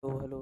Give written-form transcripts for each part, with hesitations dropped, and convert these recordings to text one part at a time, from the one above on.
Hello hello.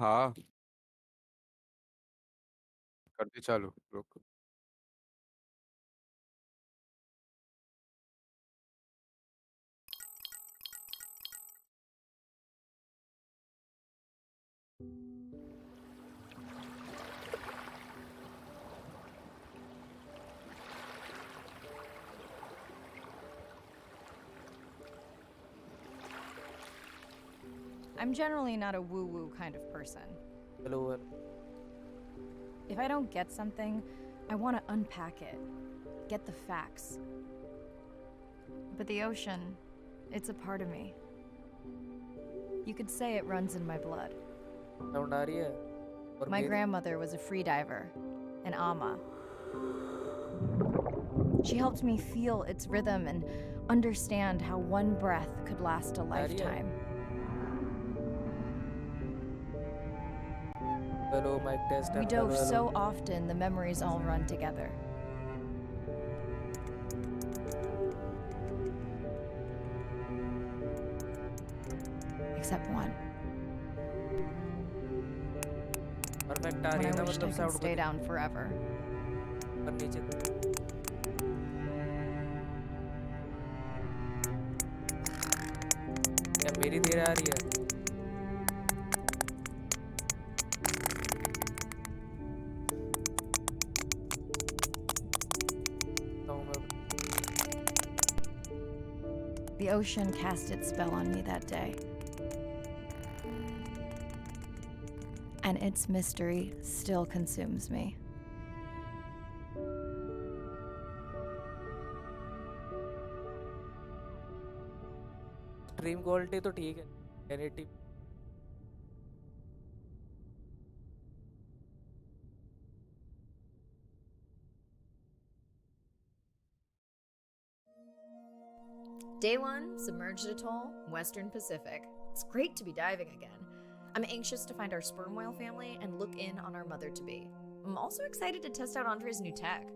हाँ, कर दी चालू। रुक। I'm generally not a woo-woo kind of person. Hello hello. If I don't get something, I want to unpack it, get the facts. But the ocean, it's a part of me. You could say it runs in my blood. Sound आ रही है और My मेरी। grandmother was a freediver, an ama. She helped me feel its rhythm and understand how one breath could last a आ रही है। lifetime. Hello mike test We hello hello dove hello. so often, the memories all run together. Except one. Perfect आ When रही I है ना, wished I मतलब could sound stay को down forever. ऊपर नीचे। क्या मेरी देर आ रही है? तो मैं The ocean cast its spell on me that day. And its mystery still consumes me. Stream quality तो ठीक है, 1080। Day 1, submerged atoll, Western Pacific. It's great to be diving again. I'm anxious to find our sperm whale family and look in on our mother to be. I'm also excited to test out Andre's new tech.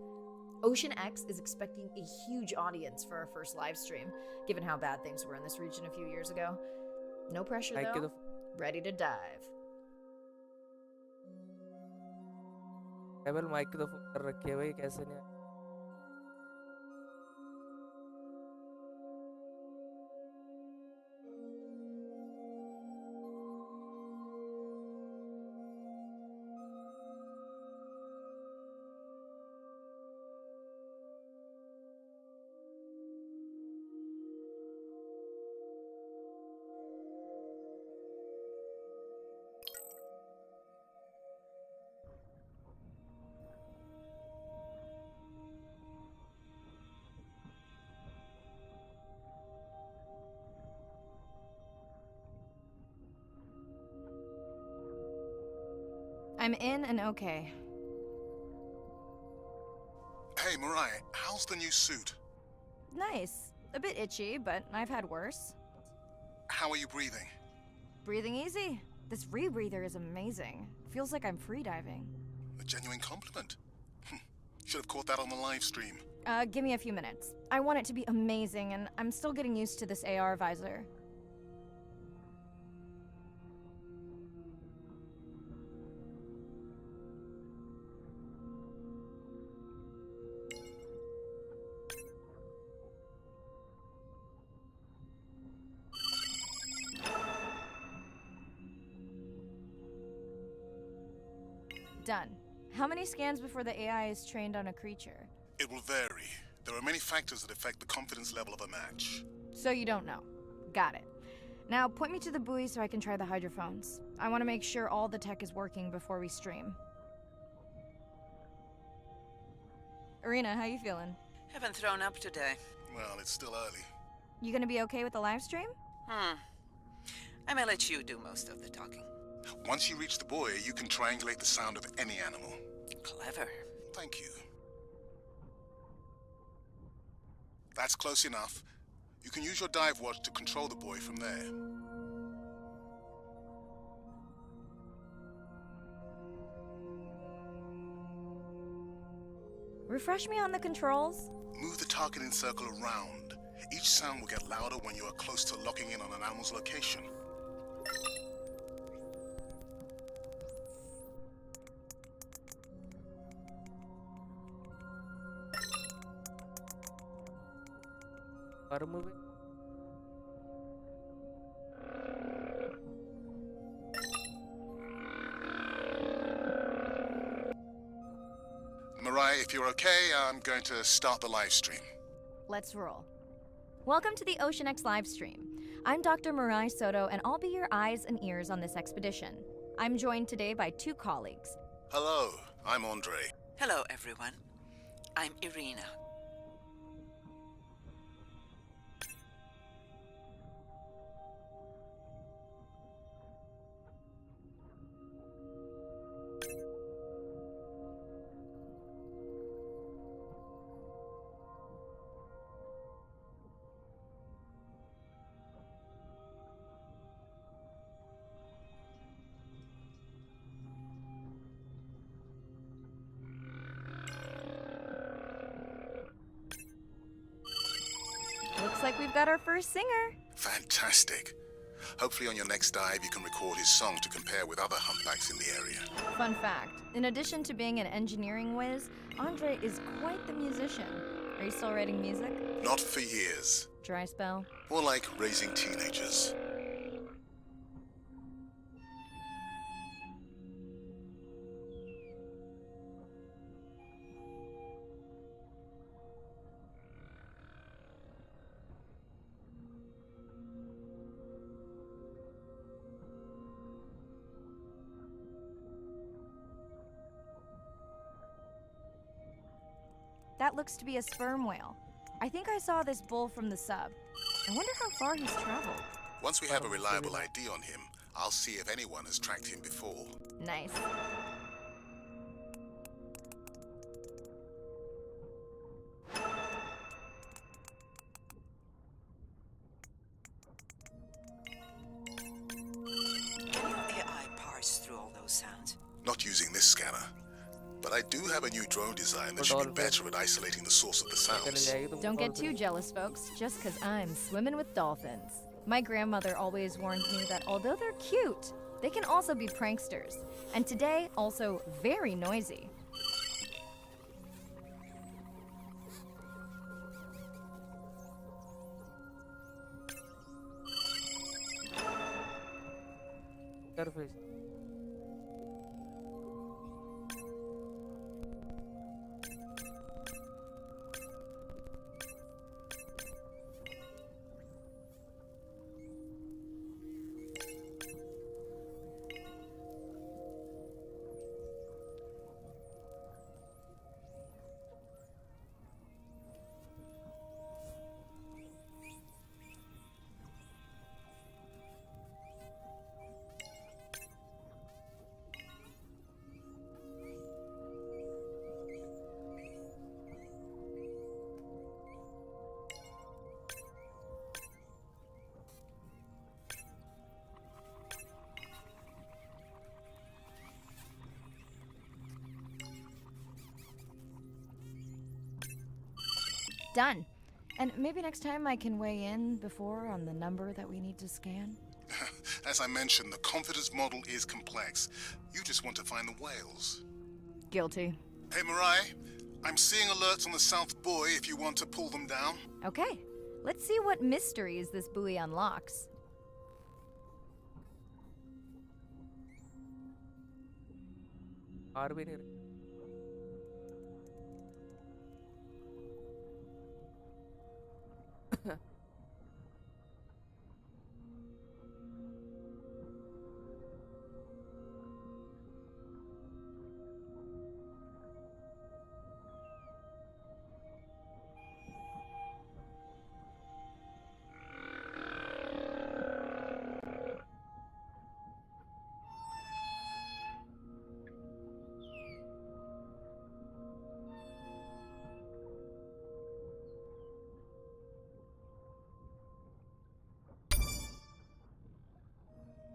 Ocean X is expecting a huge audience for our first live stream, given how bad things were in this region a few years ago. No pressure mike के though. तो Ready to dive. केवल mike के तो phone कर रखे है भाई, कैसे नहीं? I'm in and okay. Hey, Mariah, how's the new suit? Nice. A bit itchy, but I've had worse. How are you breathing? Breathing easy. This rebreather is amazing. Feels like I'm freediving. A genuine compliment. Should have caught that on the live stream. Give me a few minutes. I want it to be amazing, and I'm still getting used to this AR visor. Done. How many scans before the AI is trained on a creature? It will vary. There are many factors that affect the confidence level of a match. So you don't know. Got it. Now point me to the buoy so I can try the hydrophones. I want to make sure all the tech is working before we stream. Irina, how you feeling? Haven't thrown up today. Well, it's still early. You gonna be okay with the live stream? I may let you do most of the talking. Once you reach the buoy, you can triangulate the sound of any animal. Clever. Thank you. That's close enough. You can use your dive watch to control the buoy from there. Refresh me on the controls. Move the targeting circle around. Each sound will get louder when you are close to locking in on an animal's location. Are moving. Mariah, if you're okay, I'm going to start the live stream. Let's roll. Welcome to the OceanX live stream. I'm Dr. Mirai Soto, and I'll be your eyes and ears on this expedition. I'm joined today by two colleagues. Hello, I'm Andre. Hello, everyone. I'm Irina. Looks like we've got our first singer. Fantastic. Hopefully on your next dive you can record his song to compare with other humpbacks in the area. Fun fact, in addition to being an engineering whiz, Andre is quite the musician. Are you still writing music? Not for years. Dry spell? More like raising teenagers. That looks to be a sperm whale. I think I saw this bull from the sub. I wonder how far he's traveled. Once we have a reliable ID on him, I'll see if anyone has tracked him before. Nice. Can your AI parse through all those sounds? Not using this scanner. But I do have a new drone design that should be better at isolating the source of the sounds. Don't get too jealous, folks, just because I'm swimming with dolphins. My grandmother always warned me that although they're cute, they can also be pranksters. And today, also very noisy. Surface. Done. And maybe next time I can weigh in before on the number that we need to scan. As I mentioned, the confidence model is complex. You just want to find the whales. Guilty. Hey, Mirai, I'm seeing alerts on the South Buoy if you want to pull them down. Okay, let's see what mysteries this buoy unlocks. मार भी नहीं रहे।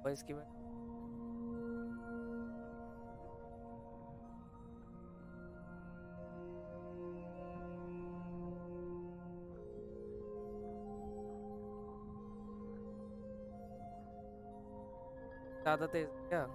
और इसकी मैं ज्यादा तेज क्या?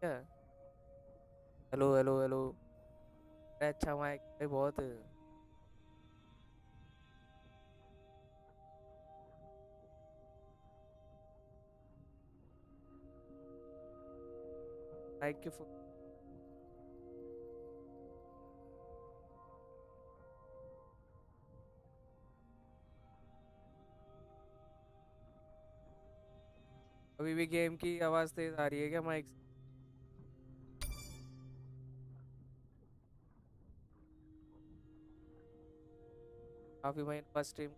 क्या? Hello hello hello. अरे अच्छा माइक भाई बहुत। माइक की अभी भी गेम की आवाज तेज आ रही है क्या माइक से? काफी महीने बाद stream.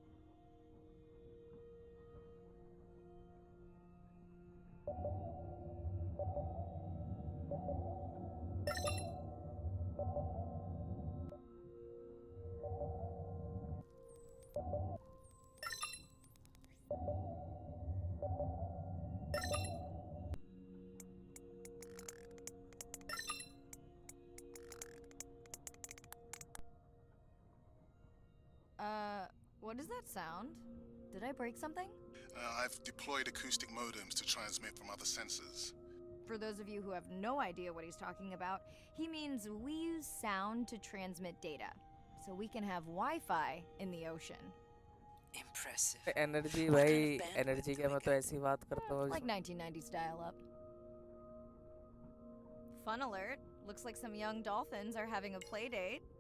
What is that sound? Did I break something? I've deployed acoustic modems to transmit from other sensors. For those of you who have no idea what he's talking about, he means we use sound to transmit data, so we can have Wi-Fi in the ocean. Impressive. Energy What भाई, kind of bandwidth energy do क्या, I मैं तो get? ऐसी बात करता हूँ। Like 1990s dial-up. Fun alert. Looks like some young dolphins are having a play date.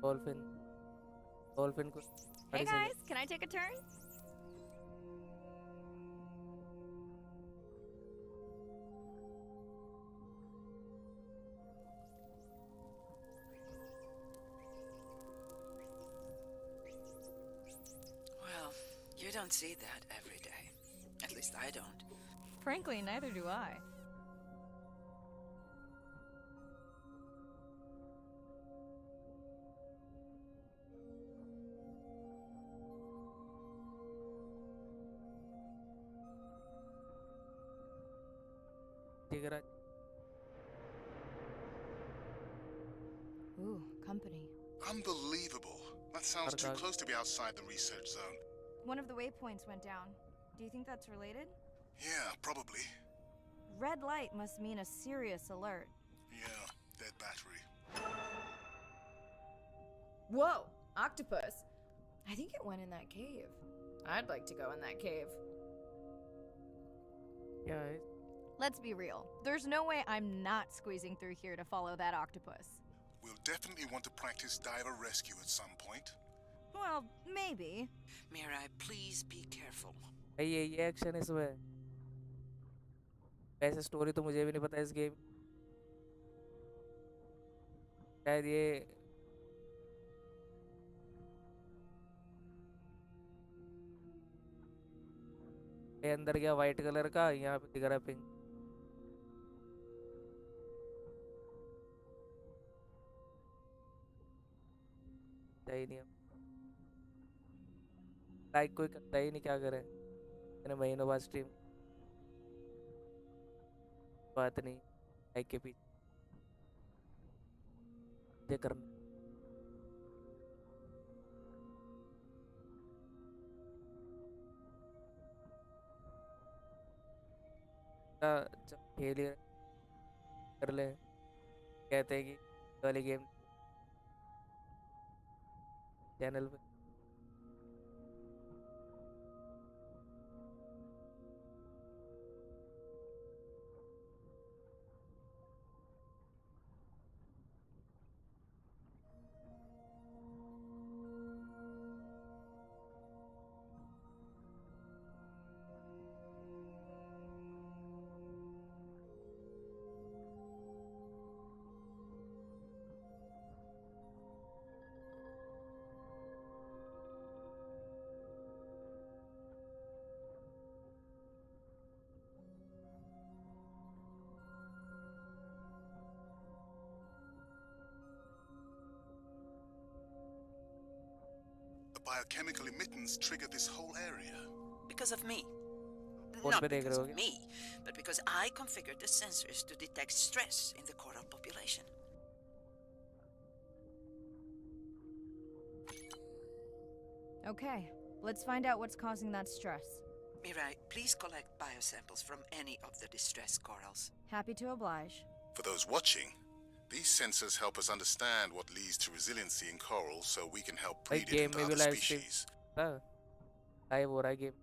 Dolphin dolphin को Hey बड़ी सही है। guys, can I take a turn? Well, you don't see that every day. At least I don't. Frankly, neither do I. ठीक है। Ooh, company. Unbelievable. That sounds too Argyle. close to be outside the research zone. One of the waypoints went down. Do you think that's related? Yeah, probably. Red light must mean a serious alert. Yeah, dead battery. Whoa, octopus. I think it went in that cave. I'd like to go in that cave. क्या है? Let's be real. There's no way I'm not squeezing through here to follow that octopus. We'll definitely want to practice diver rescue at some point. Well, maybe. Mirai, please be careful. भाई ये action इसमें। वैसे story तो मुझे भी नहीं पता इस गेम। शायद ये अंदर गया वाइट कलर का, यहाँ पे दिख रहा है पिंक। ही नहीं अब लाइक कोई करता ही नहीं क्या करें इतने महीनों बाद स्ट्रीम बात नहीं लाइक के पीछे ये करना जब खेल ही कर ले कहते हैं कि ये वाली गेम चैनल पे The biochemical emittance triggered this whole area. Because of me. कौन Not पे देख because रहे of होगे me, but because I configured the sensors to detect stress in the coral population. Okay, let's find out what's causing that stress. Mirai, please collect biosamples from any of the distressed corals. Happy to oblige. For those watching, these sensors help us understand what leads to resiliency in coral so we can help भाई breed it game into में भी other live stream species. Live हो रहा है game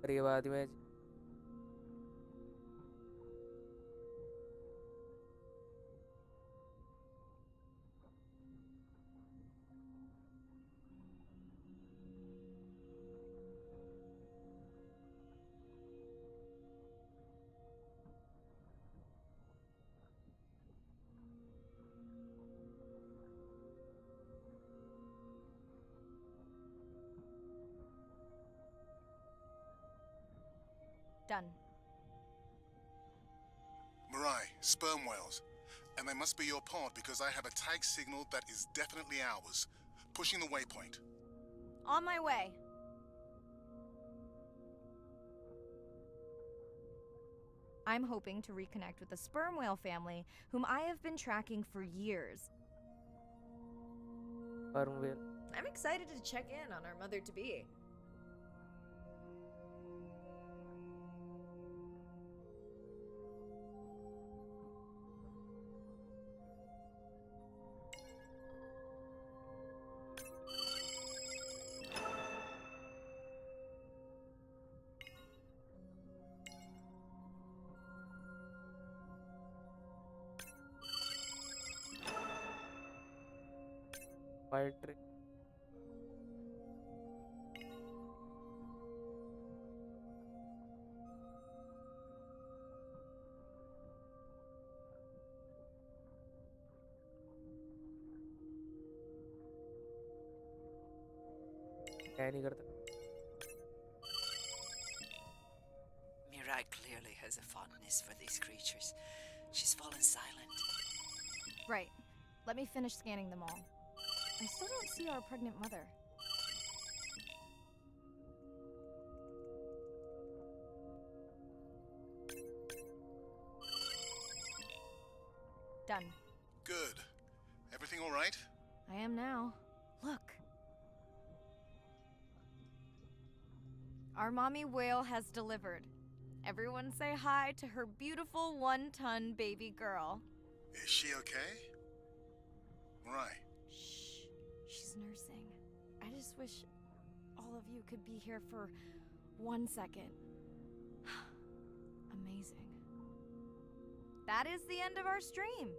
और ये बाद में Done. Mirai, sperm whales. And they must be your pod because I have a tag signal that is definitely ours. Pushing the waypoint. On my way. I'm hoping to reconnect with the sperm whale family, whom I have been tracking for years. Sperm whale I'm excited to check in on our mother to be. wild trick क्या नहीं करता Mirai clearly has a fondness for these creatures. She's fallen silent. Right. Let me finish scanning them all. I still don't see our pregnant mother. Done. Good. Everything all right? I am now. Look. Our mommy whale has delivered. Everyone say hi to her beautiful 1-ton baby girl. Is she okay? Right. Shh. She's nursing. I just wish all of you could be here for 1 second. Amazing. That is the end of our stream.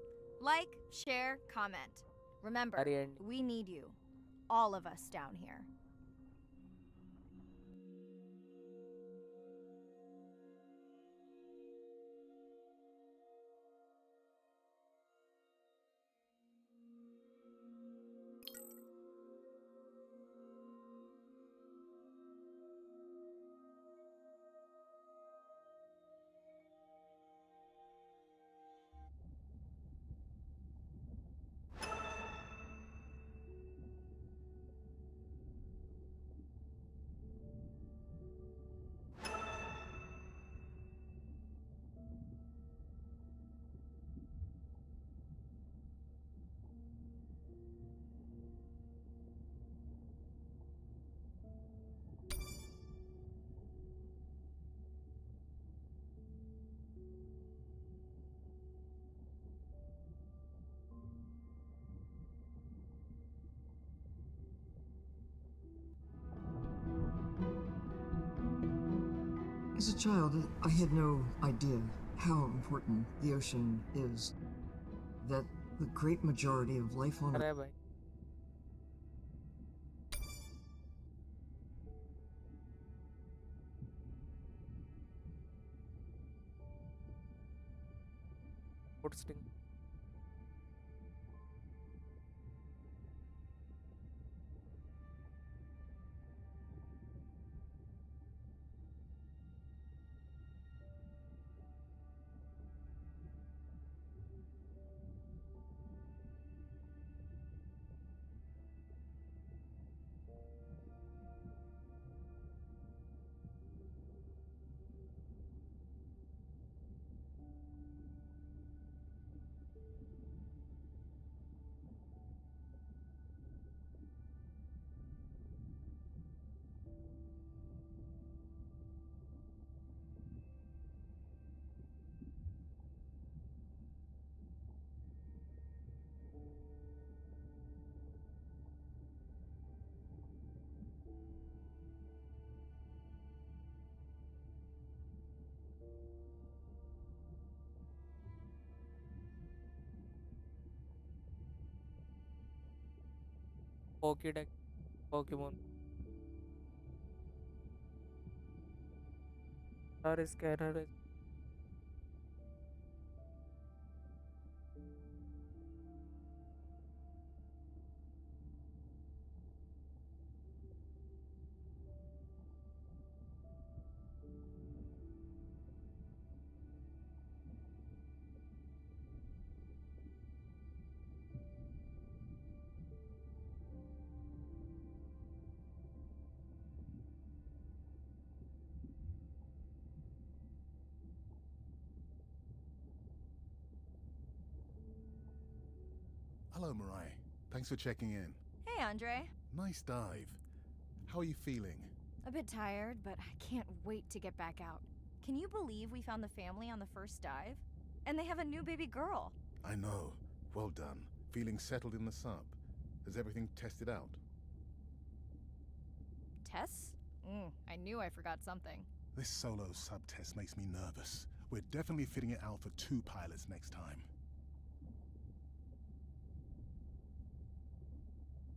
Like, share, comment. Remember, Sorry, Andy. we need you. All of us down here. As a child, I had no idea how important the ocean is. That the great majority of life on अरे भाई foot sting Pokédex Pokemon और scanner Hello, Mirai. Thanks for checking in. Hey, Andre. Nice dive. How are you feeling? A bit tired, but I can't wait to get back out. Can you believe we found the family on the first dive? And they have a new baby girl. I know. Well done. Feeling settled in the sub. Is everything tested out? Tess? I knew I forgot something. This solo sub test makes me nervous. We're definitely fitting it out for 2 pilots next time.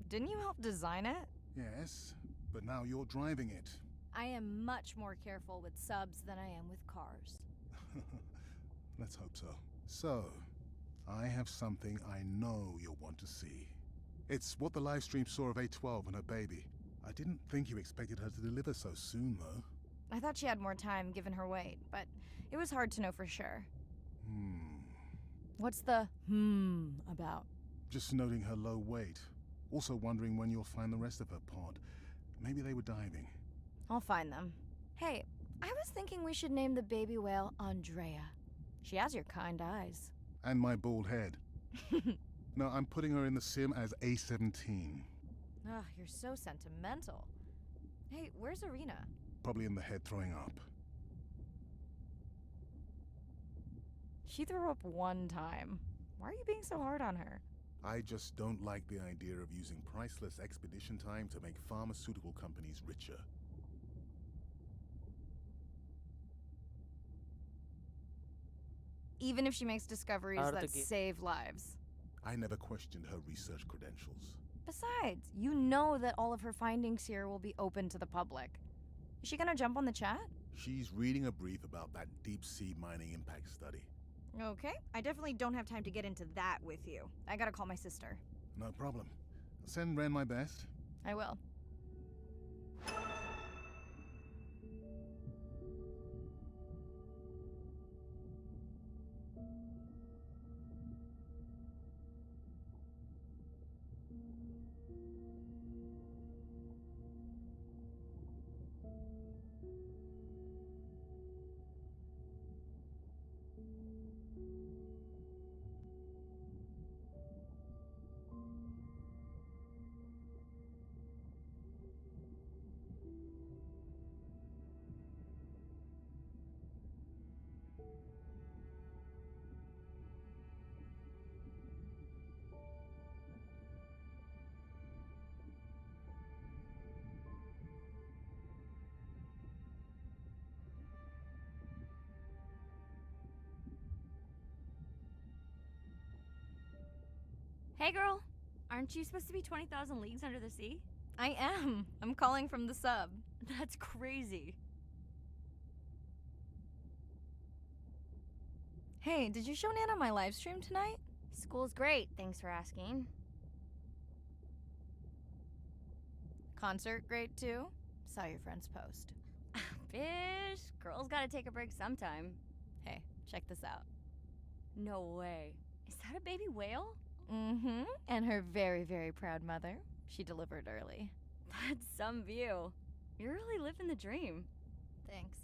Didn't you help design it? Yes, but now you're driving it. I am much more careful with subs than I am with cars. Let's hope so. So, I have something I know you'll want to see. It's what the live stream saw of A12 and her baby. I didn't think you expected her to deliver so soon, though. I thought she had more time given her weight, but it was hard to know for sure. What's the about? Just noting her low weight. Also wondering when you'll find the rest of her pod. Maybe they were diving. I'll find them. Hey, I was thinking we should name the baby whale Andrea. She has your kind eyes. And my bald head. No, I'm putting her in the sim as A17. Ugh, you're so sentimental. Hey, where's Arena? Probably in the head throwing up. She threw up one time. Why are you being so hard on her? I just don't like the idea of using priceless expedition time to make pharmaceutical companies richer. even if she makes discoveries Out of that the game. save lives. I never questioned her research credentials. Besides, you know that all of her findings here will be open to the public. Is she gonna jump on the chat? She's reading a brief about that deep-sea mining impact study. Okay, I definitely don't have time to get into that with you. I gotta call my sister. No problem. Send Ren my best. I will. Hey girl, aren't you supposed to be 20,000 leagues under the sea? I am. I'm calling from the sub. That's crazy. Hey, did you show Nana my live stream tonight? School's great, thanks for asking. Concert great too? Saw your friend's post. Fish, girls gotta take a break sometime. Hey, check this out. No way. Is that a baby whale? Mm-hmm. And her very, very proud mother. She delivered early. That's some view. You're really living the dream. Thanks.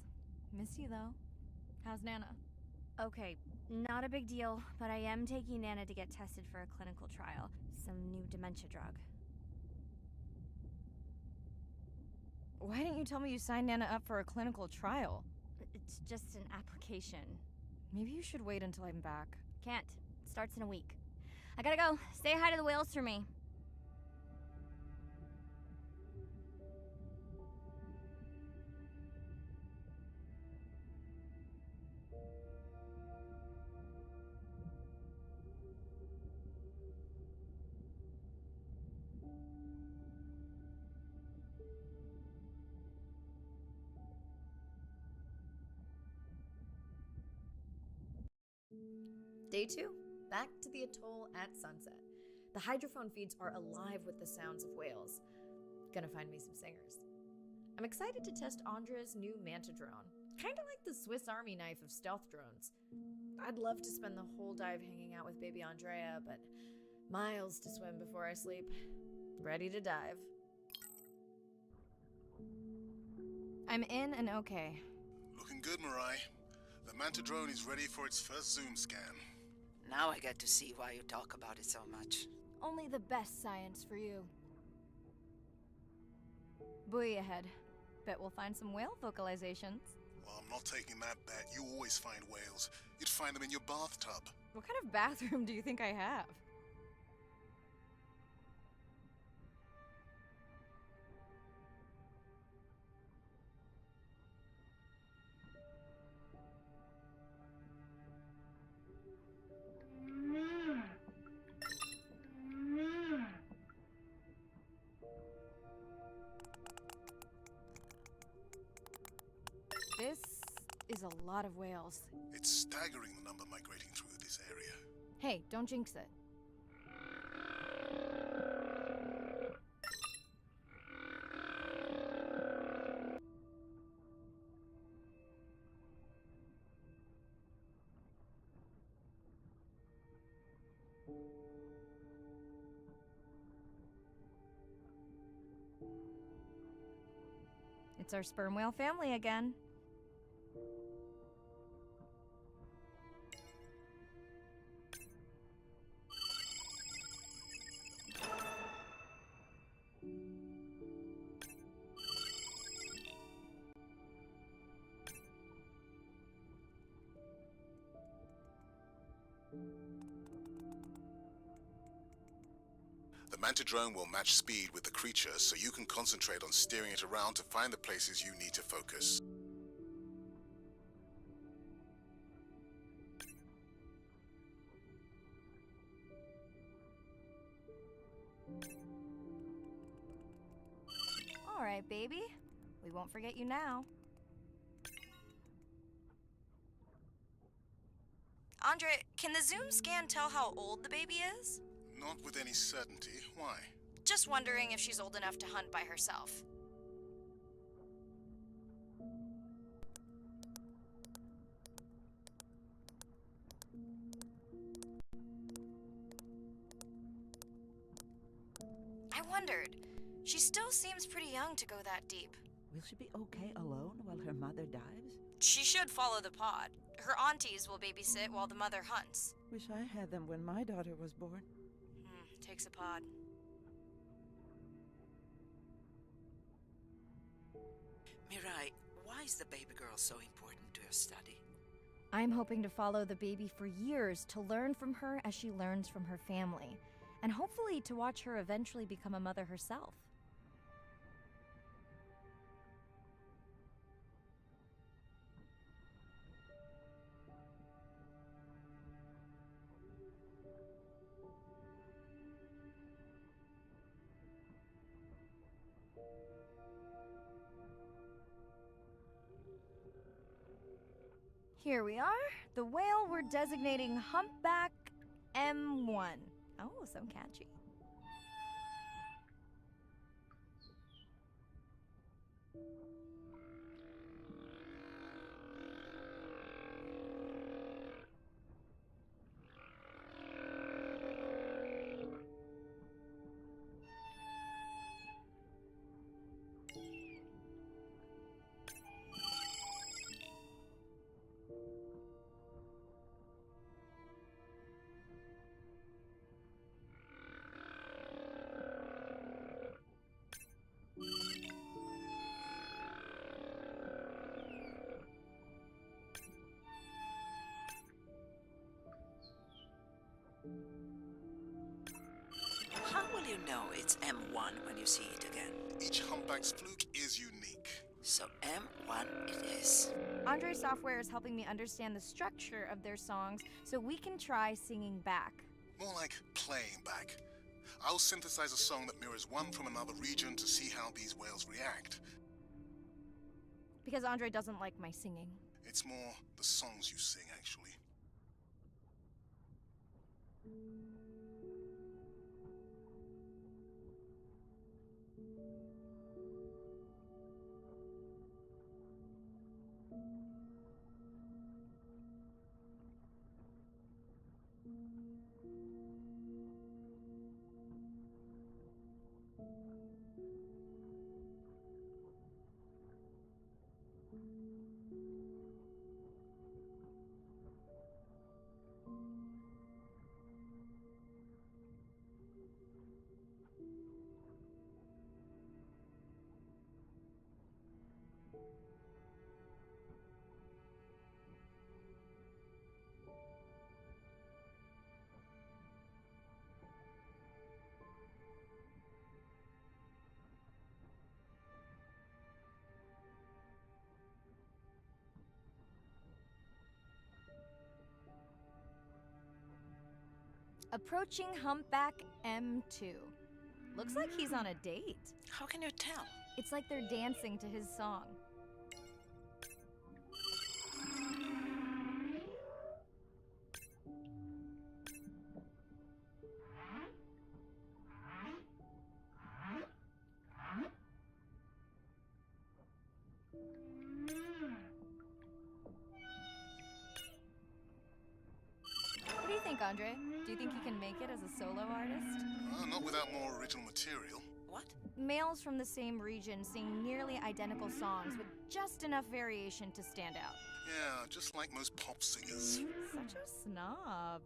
Miss you though. How's Nana? Okay, not a big deal, but I am taking Nana to get tested for a clinical trial. Some new dementia drug. Why didn't you tell me you signed Nana up for a clinical trial? It's just an application. Maybe you should wait until I'm back. Can't. It starts in a week. I gotta go. Say hi to the whales for me. Day 2. Back to the atoll at sunset. The hydrophone feeds are alive with the sounds of whales. Gonna find me some singers. I'm excited to test Andra's new Manta drone. Kinda like the Swiss Army knife of stealth drones. I'd love to spend the whole dive hanging out with baby Andrea, but miles to swim before I sleep. Ready to dive. I'm in and okay. Looking good, Mirai. The Manta drone is ready for its first zoom scan. Now I get to see why you talk about it so much. Only the best science for you. Buoy ahead. Bet we'll find some whale vocalizations. Well, I'm not taking that bet. You always find whales. You'd find them in your bathtub. What kind of bathroom do you think I have? This is a lot of whales. It's staggering the number migrating through this area. Hey, don't jinx it. It's our sperm whale family again. The Manta drone will match speed with the creature, so you can concentrate on steering it around to find the places you need to focus. baby? We won't forget you now. Andre, can the Zoom scan tell how old the baby is? Not with any certainty. Why? Just wondering if she's old enough to hunt by herself. I wondered. She still seems pretty young to go that deep. Will she be okay alone while her mother dives? She should follow the pod. Her aunties will babysit while the mother hunts. Wish I had them when my daughter was born. Takes a pod. Mirai, why is the baby girl so important to your study? I'm hoping to follow the baby for years to learn from her as she learns from her family, and hopefully to watch her eventually become a mother herself. Here we are, the whale we're designating Humpback M1. Oh, so catchy. How will you know it's M1 when you see it again? Each humpback's fluke is unique. So M1 it is. Andre Software is helping me understand the structure of their songs so we can try singing back. More like playing back. I'll synthesize a song that mirrors one from another region to see how these whales react. Because Andre doesn't like my singing. It's more the songs you sing, actually. Approaching Humpback M2. Looks like he's on a date. How can you tell? It's like they're dancing to his song. What do you think, Andre? Do you think he can make it as a solo artist? Not without more original material. What? Males from the same region sing nearly identical songs with just enough variation to stand out. Yeah, just like most pop singers. Such a snob.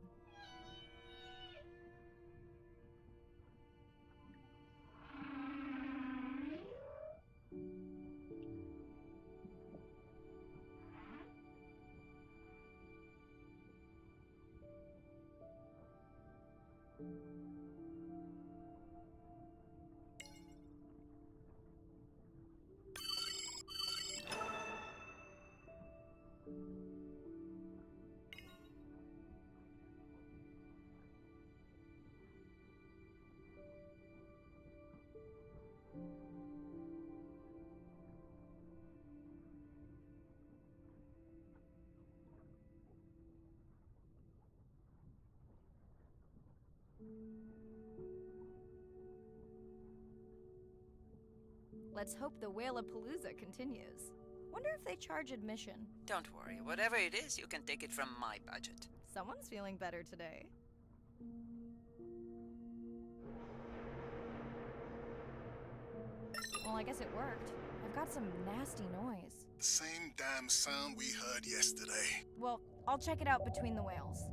Let's hope the Whalapalooza continues. Wonder if they charge admission. Don't worry, whatever it is, you can take it from my budget. Someone's feeling better today. Well, I guess it worked. I've got some nasty noise. Same damn sound we heard yesterday. Well, I'll check it out between the whales.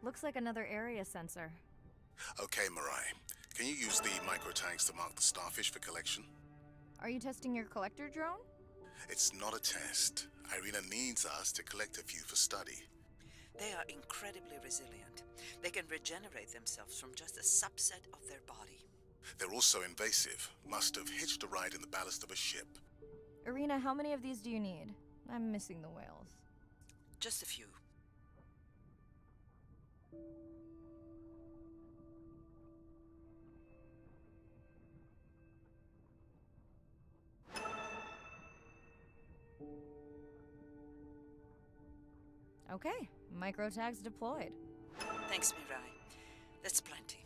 Looks like another area sensor. Okay, Mirai. Can you use the micro tanks to mark the starfish for collection? Are you testing your collector drone? It's not a test. Irina needs us to collect a few for study. They are incredibly resilient. They can regenerate themselves from just a subset of their body. They're also invasive. Must have hitched a ride in the ballast of a ship. Irina, how many of these do you need? I'm missing the whales. Just a few. Okay, micro tags deployed. Thanks, Mirai. That's plenty.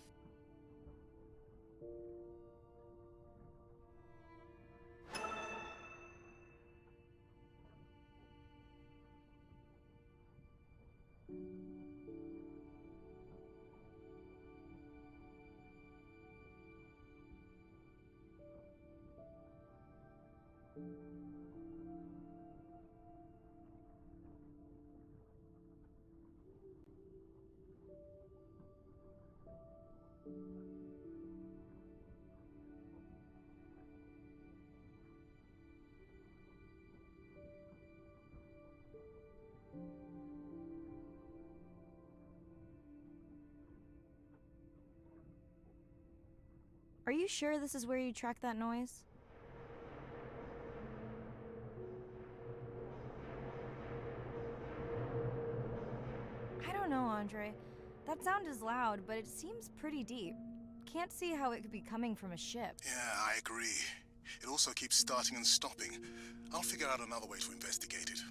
Are you sure this is where you track that noise? I don't know, Andre. That sound is loud, but it seems pretty deep. Can't see how it could be coming from a ship. Yeah, I agree. It also keeps starting and stopping. I'll figure out another way to investigate it.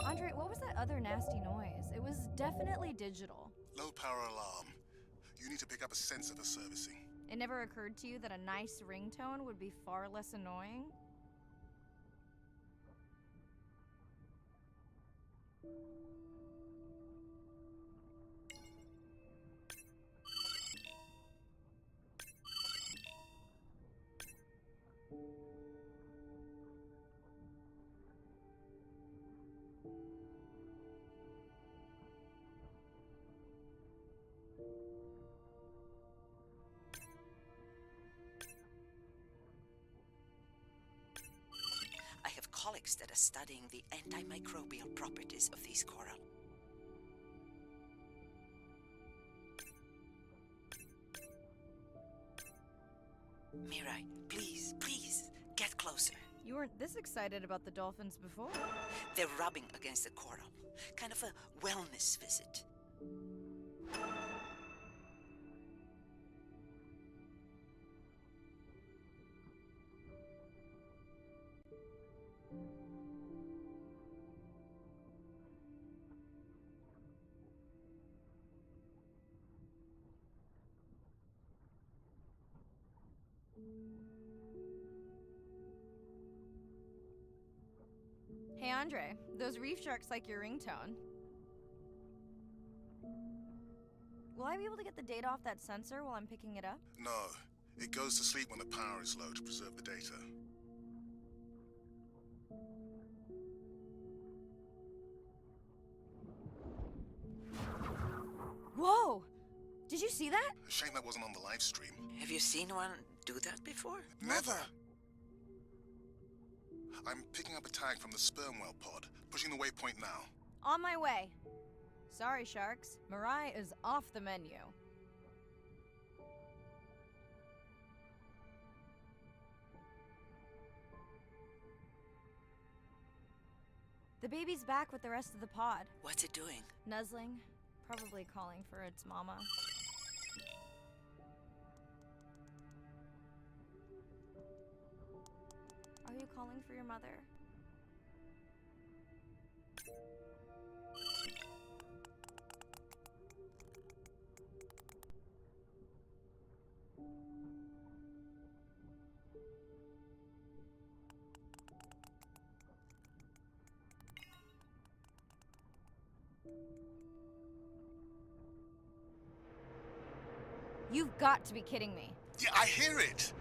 Andre, what was that other nasty noise? It was definitely digital. Low power alarm. You need to pick up a sensor for servicing. It never occurred to you that a nice ringtone would be far less annoying? I have colleagues that are studying the antimicrobial properties of these coral. Mirai, please, please, get closer. You weren't this excited about the dolphins before. They're rubbing against the coral. Kind of a wellness visit. Andre, those reef sharks like your ringtone. Will I be able to get the data off that sensor while I'm picking it up? No, it goes to sleep when the power is low to preserve the data. Whoa! Did you see that? Shame that wasn't on the live stream. Have you seen one do that before? Never. I'm picking up a tag from the sperm whale pod, pushing the waypoint now. On my way. Sorry, sharks. Mirai is off the menu. The baby's back with the rest of the pod. What's it doing? Nuzzling. Probably calling for its mama. Are you calling for your mother? You've got to be kidding me. Yeah, I hear it!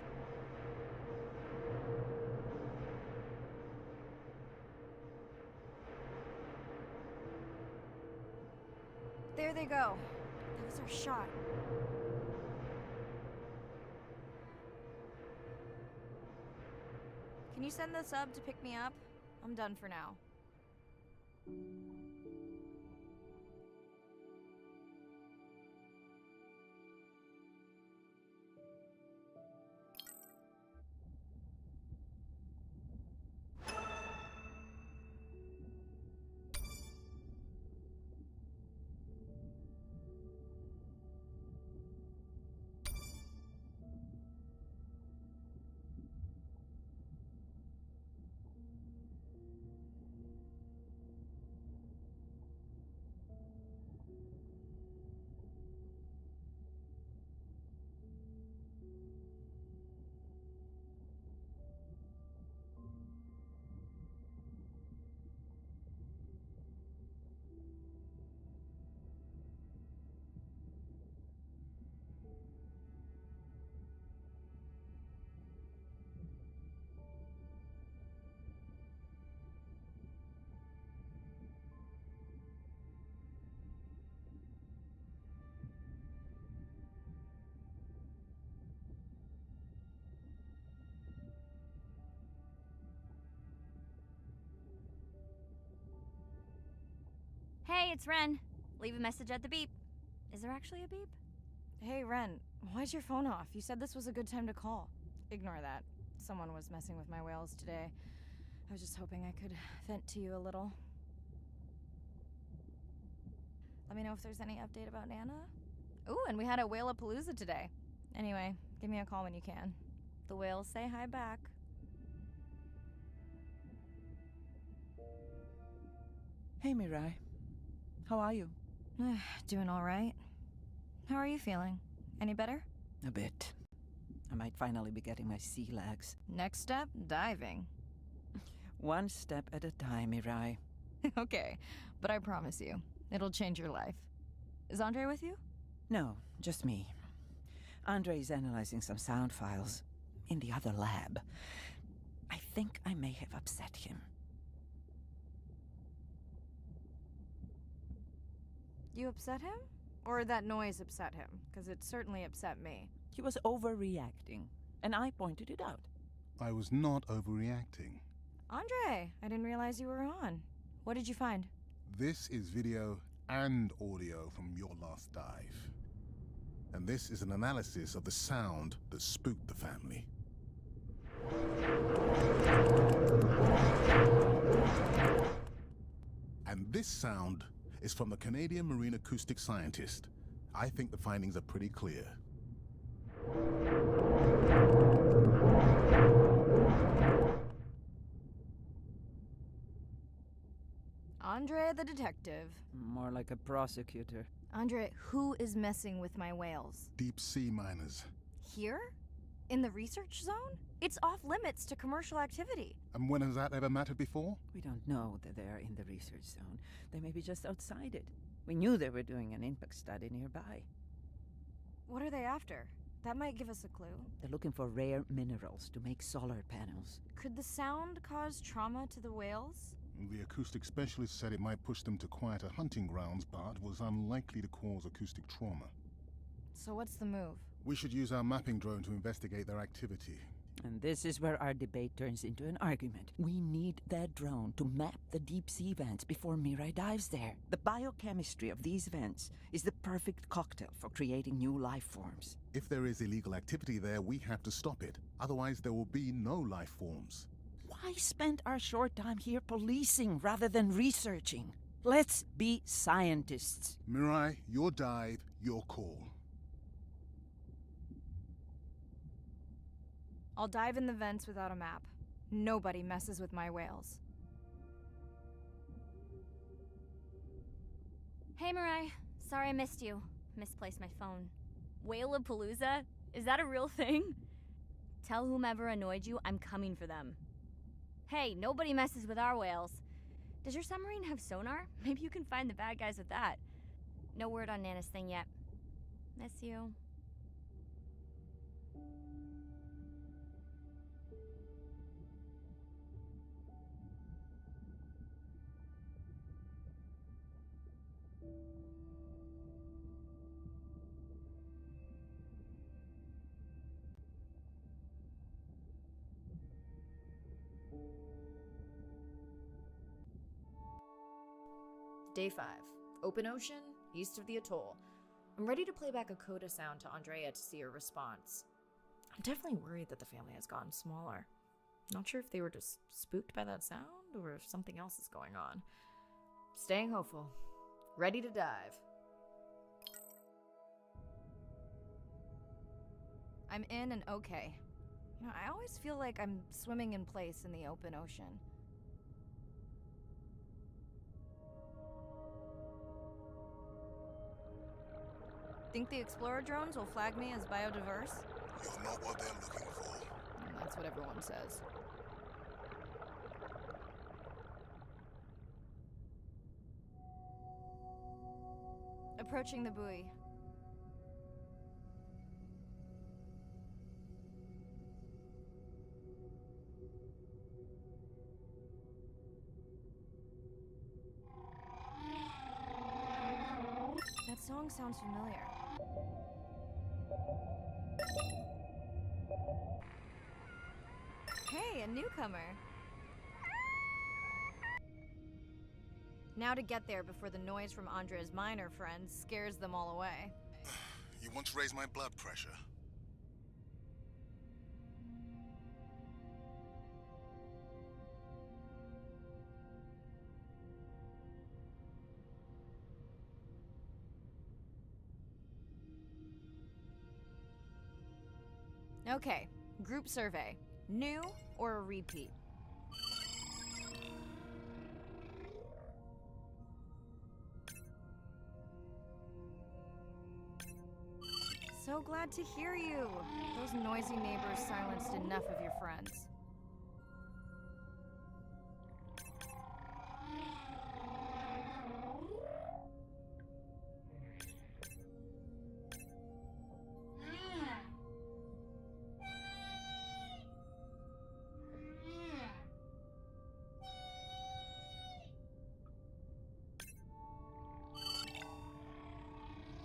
There they go. That was our shot. Can you send the sub to pick me up? I'm done for now. Hey, it's Ren. Leave a message at the beep. Is there actually a beep? Hey, Ren, why's your phone off? You said this was a good time to call. Ignore that. Someone was messing with my whales today. I was just hoping I could vent to you a little. Let me know if there's any update about Nana. Ooh, and we had a Whale-a-Palooza today. Anyway, give me a call when you can. The whales say hi back. Hey, Mirai. How are you? Doing all right. How are you feeling? Any better? A bit. I might finally be getting my sea legs. Next step, diving. One step at a time, Mirai. Okay, but I promise you, it'll change your life. Is Andre with you? No, just me. Andre's analyzing some sound files in the other lab. I think I may have upset him. You upset him? Or that noise upset him? Because it certainly upset me. He was overreacting, and I pointed it out. I was not overreacting. Andre, I didn't realize you were on. What did you find? This is video and audio from your last dive. And this is an analysis of the sound that spooked the family. And this sound is from the Canadian marine acoustic scientist. I think the findings are pretty clear. Andre the detective. More like a prosecutor. Andre, who is messing with my whales? Deep sea miners. Here? In the research zone? It's off limits to commercial activity. And when has that ever mattered before? We don't know that they're in the research zone. They may be just outside it. We knew they were doing an impact study nearby. What are they after? That might give us a clue. They're looking for rare minerals to make solar panels. Could the sound cause trauma to the whales? The acoustic specialist said it might push them to quieter hunting grounds, but was unlikely to cause acoustic trauma. So what's the move? We should use our mapping drone to investigate their activity. And this is where our debate turns into an argument. We need that drone to map the deep sea vents before Mirai dives there. The biochemistry of these vents is the perfect cocktail for creating new life forms. If there is illegal activity there, we have to stop it. Otherwise, there will be no life forms. Why spend our short time here policing rather than researching? Let's be scientists. Mirai, your dive, your call. I'll dive in the vents without a map. Nobody messes with my whales. Hey, Mirai. Sorry I missed you. Misplaced my phone. Whale-a-palooza? Is that a real thing? Tell whomever annoyed you I'm coming for them. Hey, nobody messes with our whales. Does your submarine have sonar? Maybe you can find the bad guys with that. No word on Nana's thing yet. Miss you. Day 5. Open ocean, east of the atoll. I'm ready to play back a coda sound to Andrea to see her response. I'm definitely worried that the family has gotten smaller. Not sure if they were just spooked by that sound or if something else is going on. Staying hopeful. Ready to dive. I'm in and okay. You know, I always feel like I'm swimming in place in the open ocean. Think the Explorer drones will flag me as biodiverse? You're not what they're looking for. That's what everyone says. Approaching the buoy. That song sounds familiar. Hey, a newcomer. Now to get there before the noise from Andrea's miner friends scares them all away. You want to raise my blood pressure? Okay, group survey. New or a repeat? So glad to hear you. Those noisy neighbors silenced enough of your friends.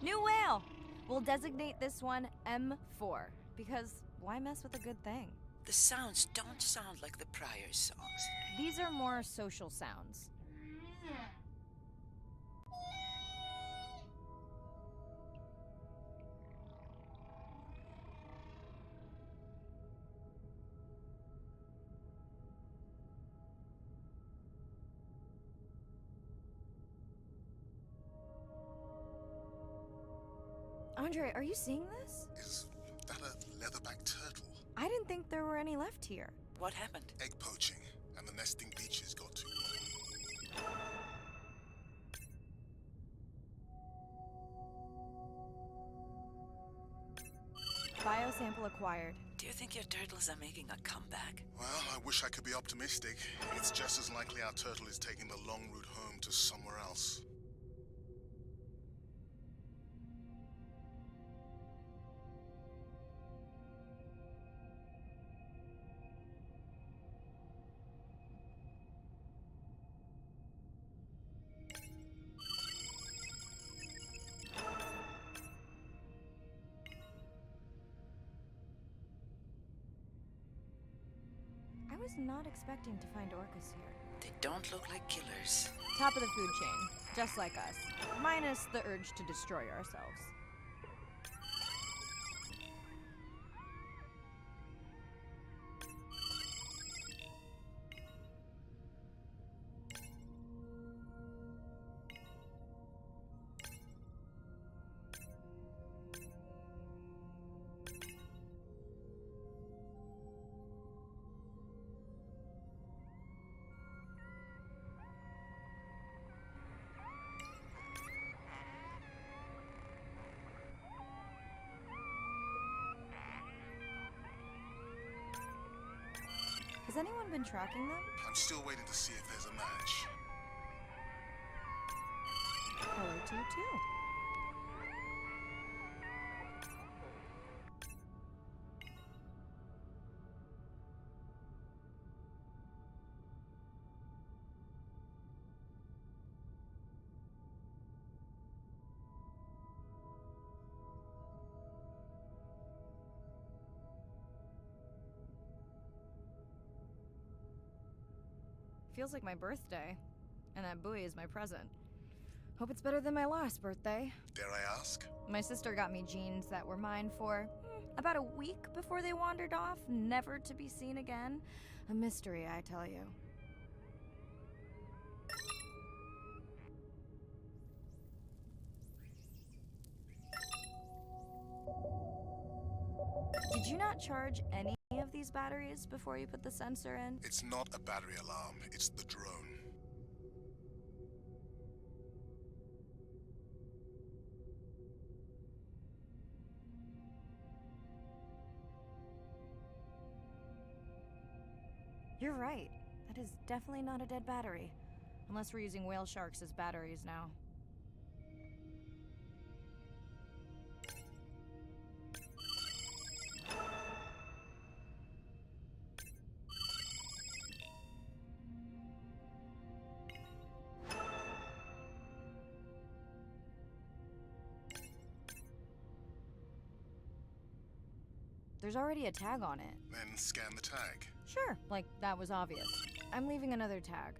New whale! We'll designate this one M4, because why mess with a good thing? The sounds don't sound like the prior songs. These are more social sounds. Andre, are you seeing this? Is that a leatherback turtle? I didn't think there were any left here. What happened? Egg poaching, and the nesting beaches got too warm. Biosample acquired. Do you think your turtles are making a comeback? Well, I wish I could be optimistic. It's just as likely our turtle is taking the long route home to somewhere else. I was not expecting to find orcas here. They don't look like killers. Top of the food chain, just like us. Minus the urge to destroy ourselves. Has anyone been tracking them? I'm still waiting to see if there's a match. Hello to you too. Feels like my birthday, and that buoy is my present. Hope it's better than my last birthday. Dare I ask? My sister got me jeans that were mine for about a week before they wandered off, never to be seen again. A mystery, I tell you. Did you not charge any of these batteries before you put the sensor in? It's not a battery alarm, it's the drone. You're right. That is definitely not a dead battery. Unless we're using whale sharks as batteries now. There's already a tag on it. Then scan the tag. Sure, like that was obvious. I'm leaving another tag.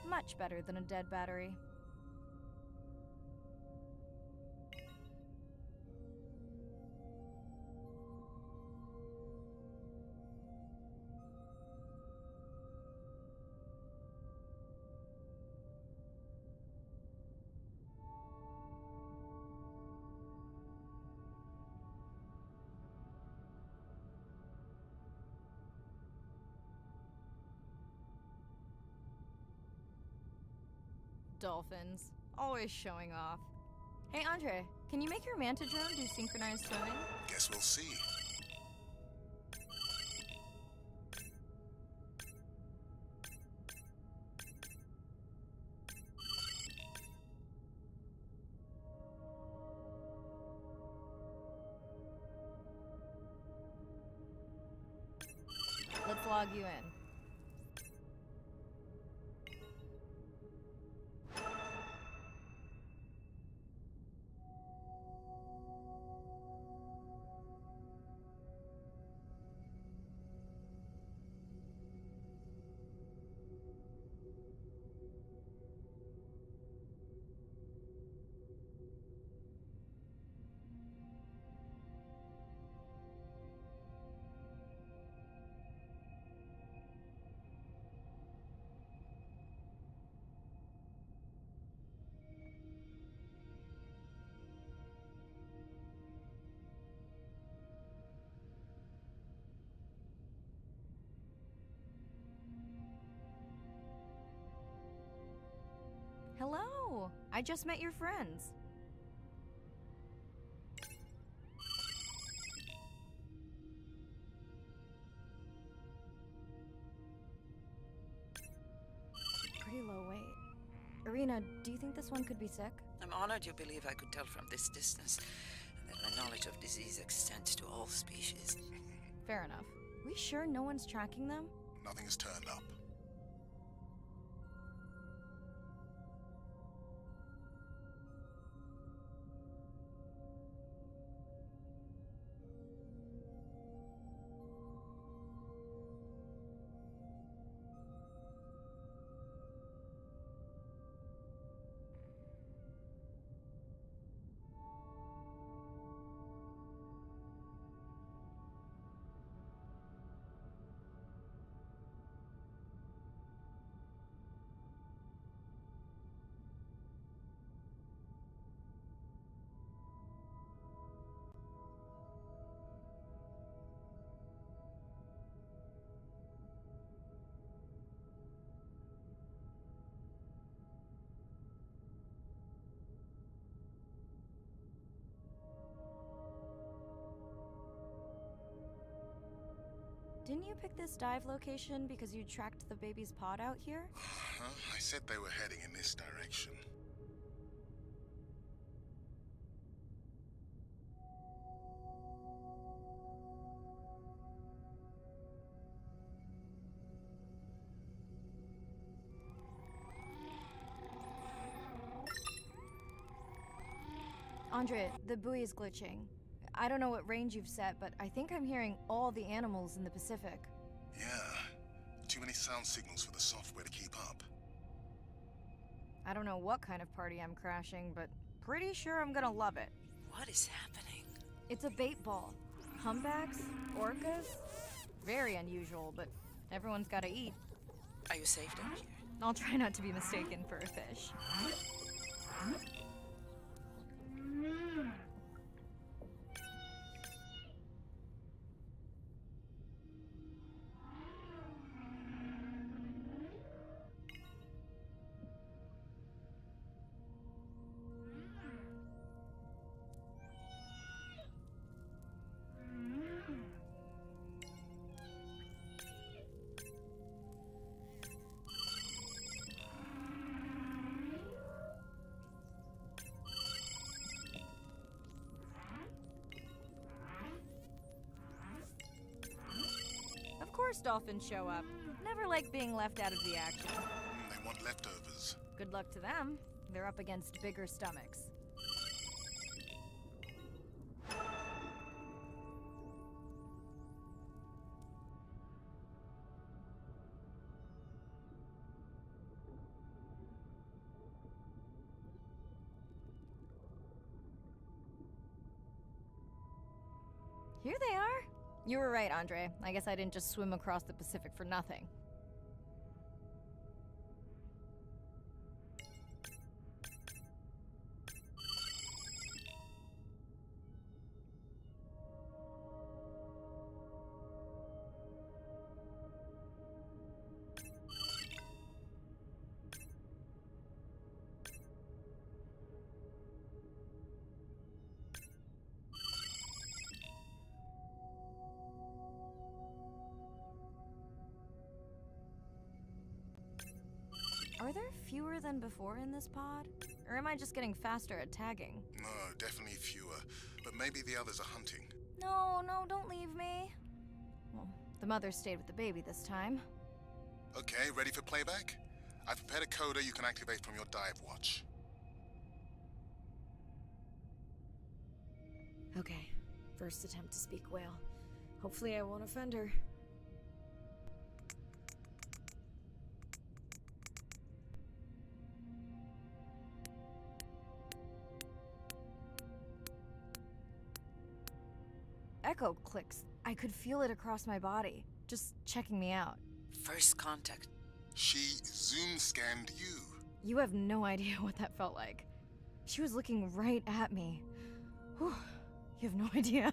Much better than a dead battery. Dolphins. Always showing off. Hey, Andre, can you make your manta drone do synchronized swimming? Guess we'll see. Let's log you in. Hello! I just met your friends. Pretty low weight. Irina, do you think this one could be sick? I'm honored you believe I could tell from this distance, and that my knowledge of disease extends to all species. Fair enough. We sure no one's tracking them? Nothing has turned up. Didn't you pick this dive location because you tracked the baby's pod out here? I said they were heading in this direction. Andre, the buoy is glitching. I don't know what range you've set, but I think I'm hearing all the animals in the Pacific. Yeah. Too many sound signals for the software to keep up. I don't know what kind of party I'm crashing, but pretty sure I'm gonna love it. What is happening? It's a bait ball. Humpbacks? Orcas? Very unusual, but everyone's gotta eat. Are you safe down here? I'll try not to be mistaken for a fish. Of course dolphins show up. Never like being left out of the action. They want leftovers. Good luck to them. They're up against bigger stomachs. Here they are. You were right, Andre. I guess I didn't just swim across the Pacific for nothing. Are there fewer than before in this pod? Or am I just getting faster at tagging? No, definitely fewer. But maybe the others are hunting. No, don't leave me. Well, the mother stayed with the baby this time. Okay, ready for playback? I've prepared a coder you can activate from your dive watch. Okay, first attempt to speak whale. Hopefully I won't offend her. Echo clicks. I could feel it across my body, just checking me out. First contact. She zoom scanned you. You have no idea what that felt like. She was looking right at me. Whew, you have no idea.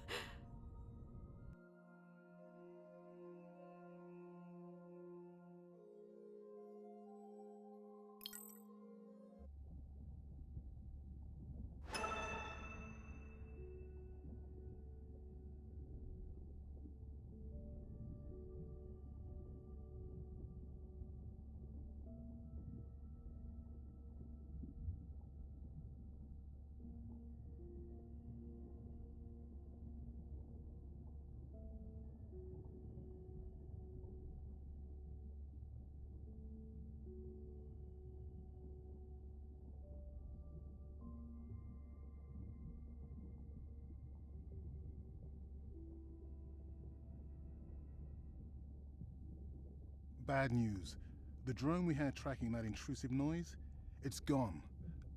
Bad news. The drone we had tracking that intrusive noise, it's gone.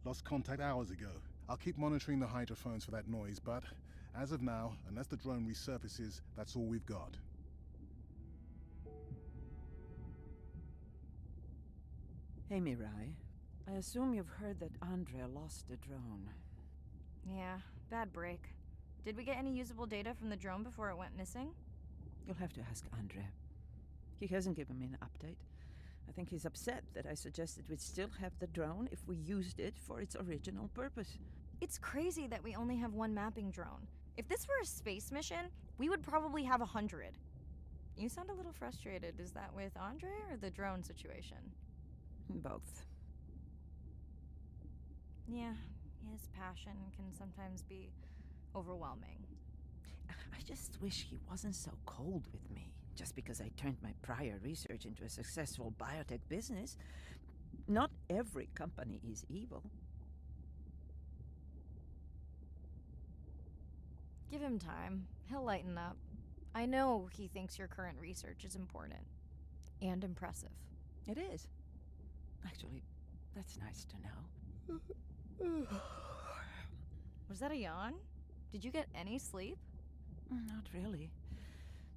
Lost contact hours ago. I'll keep monitoring the hydrophones for that noise, but as of now, unless the drone resurfaces, that's all we've got. Hey, Mirai. I assume you've heard that Andre lost a drone. Yeah, bad break. Did we get any usable data from the drone before it went missing? You'll have to ask Andre. He hasn't given me an update. I think he's upset that I suggested we'd still have the drone if we used it for its original purpose. It's crazy that we only have one mapping drone. If this were a space mission, we would probably have 100. You sound a little frustrated. Is that with Andre or the drone situation? Both. Yeah, his passion can sometimes be overwhelming. I just wish he wasn't so cold with me, just because I turned my prior research into a successful biotech business. Not every company is evil. Give him time. He'll lighten up. I know he thinks your current research is important. And impressive. It is. Actually, that's nice to know. Was that a yawn? Did you get any sleep? Not really.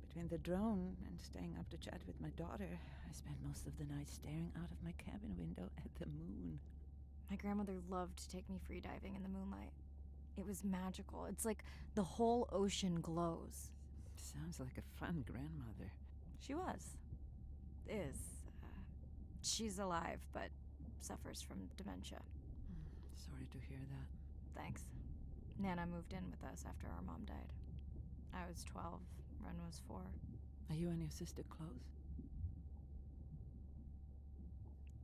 Between the drone and staying up to chat with my daughter, I spent most of the night staring out of my cabin window at the moon. My grandmother loved to take me free diving in the moonlight. It was magical. It's like the whole ocean glows. Sounds like a fun grandmother. She was. Is. She's alive, but suffers from dementia. Sorry to hear that. Thanks. Nana moved in with us after our mom died. I was 12, Ren was 4. Are you and your sister close?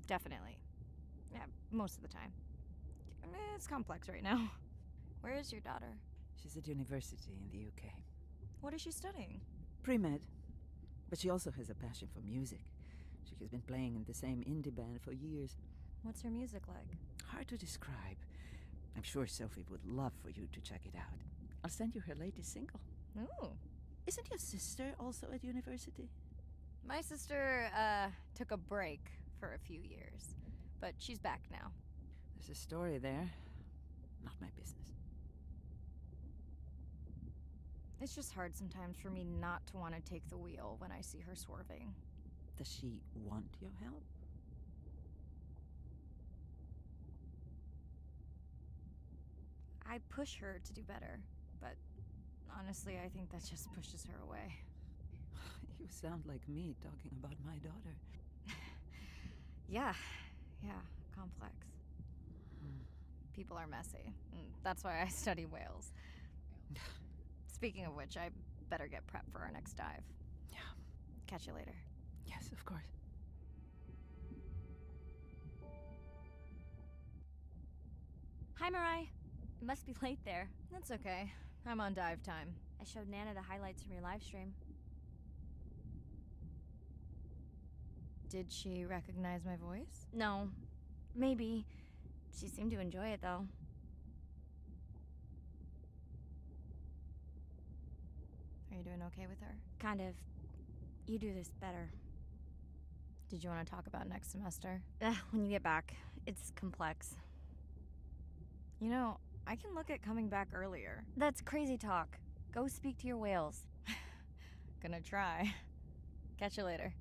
Definitely. Yeah, most of the time. I mean, it's complex right now. Where is your daughter? She's at university in the UK. What is she studying? Pre-med. But she also has a passion for music. She has been playing in the same indie band for years. What's her music like? Hard to describe. I'm sure Sophie would love for you to check it out. I'll send you her latest single. Ooh. Isn't your sister also at university? My sister, took a break for a few years. But she's back now. There's a story there. Not my business. It's just hard sometimes for me not to want to take the wheel when I see her swerving. Does she want your help? I push her to do better, but honestly, I think that just pushes her away. You sound like me talking about my daughter. Yeah, complex. People are messy. That's why I study whales. Speaking of which, I better get prepped for our next dive. Yeah. Catch you later. Yes, of course. Hi, Mirai. It must be late there. That's okay. I'm on dive time. I showed Nana the highlights from your live stream. Did she recognize my voice? No. Maybe. She seemed to enjoy it, though. Are you doing okay with her? Kind of. You do this better. Did you want to talk about next semester? When you get back. It's complex. You know, I can look at coming back earlier. That's crazy talk. Go speak to your whales. Gonna try. Catch you later.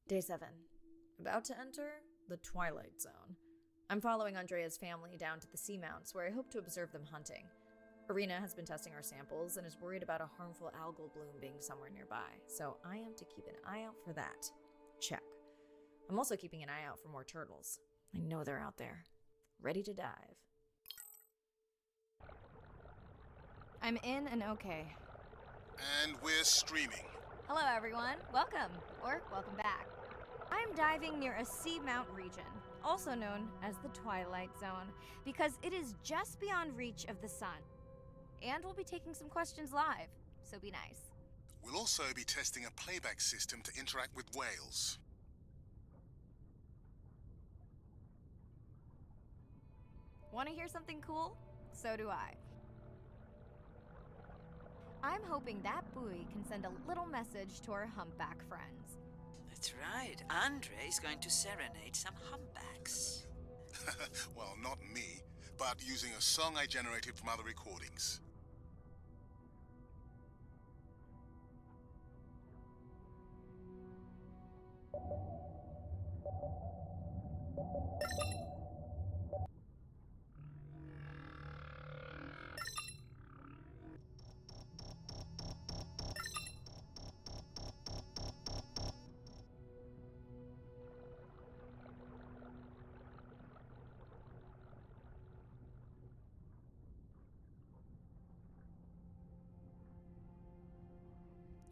Day 7. About to enter the Twilight Zone. I'm following Andrea's family down to the seamounts where I hope to observe them hunting. Irina has been testing our samples and is worried about a harmful algal bloom being somewhere nearby, so I am to keep an eye out for that. Check. I'm also keeping an eye out for more turtles. I know they're out there, ready to dive. I'm in and okay. And we're streaming. Hello everyone, welcome, or welcome back. I'm diving near a seamount region, also known as the Twilight Zone, because it is just beyond reach of the sun. And we'll be taking some questions live, so be nice. We'll also be testing a playback system to interact with whales. Want to hear something cool? So do I. I'm hoping that buoy can send a little message to our humpback friends. That's right. Andre is going to serenade some humpbacks. Well, not me, but using a song I generated from other recordings.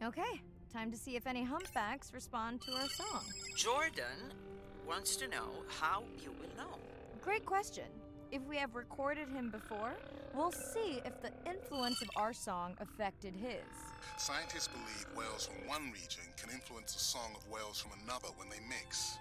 Okay, time to see if any humpbacks respond to our song. Jordan wants to know how you will know. Great question. If we have recorded him before, we'll see if the influence of our song affected his. Scientists believe whales from one region can influence the song of whales from another when they mix.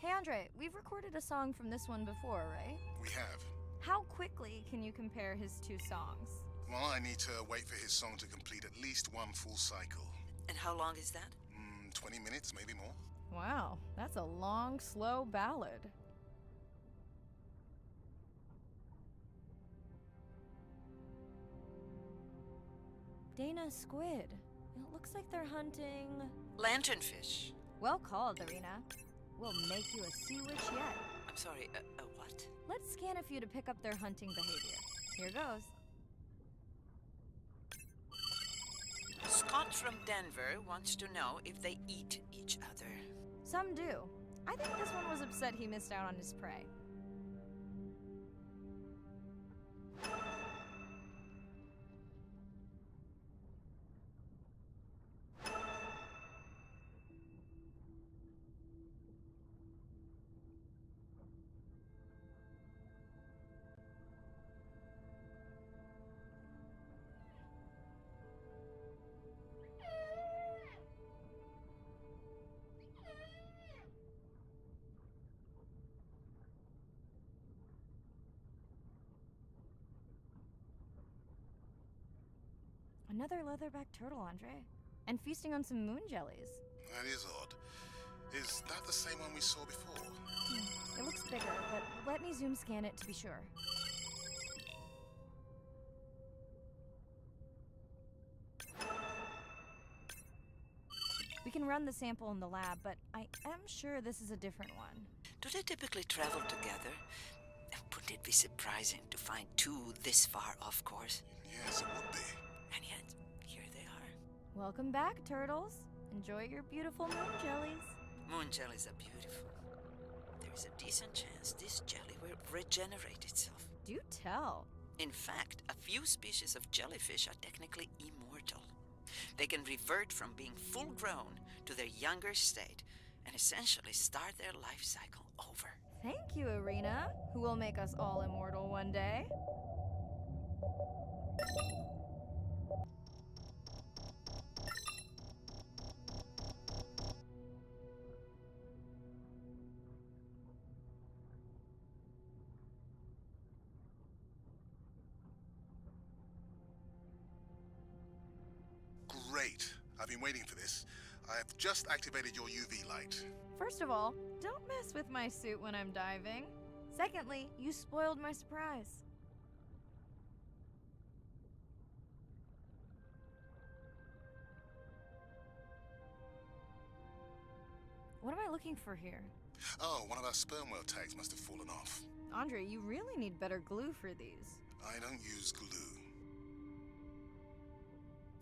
Hey Andre, we've recorded a song from this one before, right? We have. How quickly can you compare his two songs? Well, I need to wait for his song to complete at least one full cycle. And how long is that? 20 minutes, maybe more. Wow, that's a long, slow ballad. Dana, squid. It looks like they're hunting... Lanternfish. Well called, Arena. We'll make you a sea witch yet. I'm sorry, a what? Let's scan a few to pick up their hunting behavior. Here goes. Scott from Denver wants to know if they eat each other. Some do. I think this one was upset he missed out on his prey. Another leatherback turtle, Andre. And feasting on some moon jellies. That is odd. Is that the same one we saw before? It looks bigger, but let me zoom scan it to be sure. We can run the sample in the lab, but I am sure this is a different one. Do they typically travel together? Wouldn't it be surprising to find two this far off course? Yes, it would be. And yet, here they are. Welcome back, turtles. Enjoy your beautiful moon jellies. Moon jellies are beautiful. There is a decent chance this jelly will regenerate itself. Do tell. In fact, a few species of jellyfish are technically immortal. They can revert from being full grown to their younger state and essentially start their life cycle over. Thank you, Arena, who will make us all immortal one day. Great. I've been waiting for this. I've just activated your UV light. First of all, don't mess with my suit when I'm diving. Secondly, you spoiled my surprise. What am I looking for here? Oh, one of our sperm whale tags must have fallen off. Andre, you really need better glue for these. I don't use glue.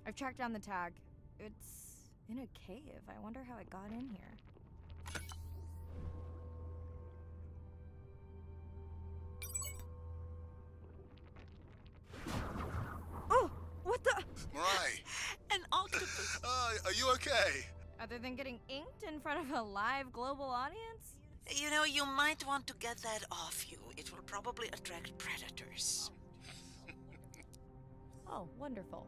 I've tracked down the tag. It's in a cave. I wonder how it got in here. Oh! What the? Mirai, are you okay? Other than getting inked in front of a live global audience? You know, you might want to get that off you. It will probably attract predators. Oh, wonderful.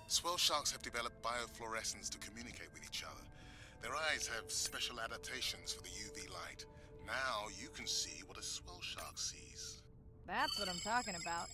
Swell sharks have developed biofluorescence to communicate with each other. Their eyes have special adaptations for the UV light. Now you can see what a swell shark sees. That's what I'm talking about.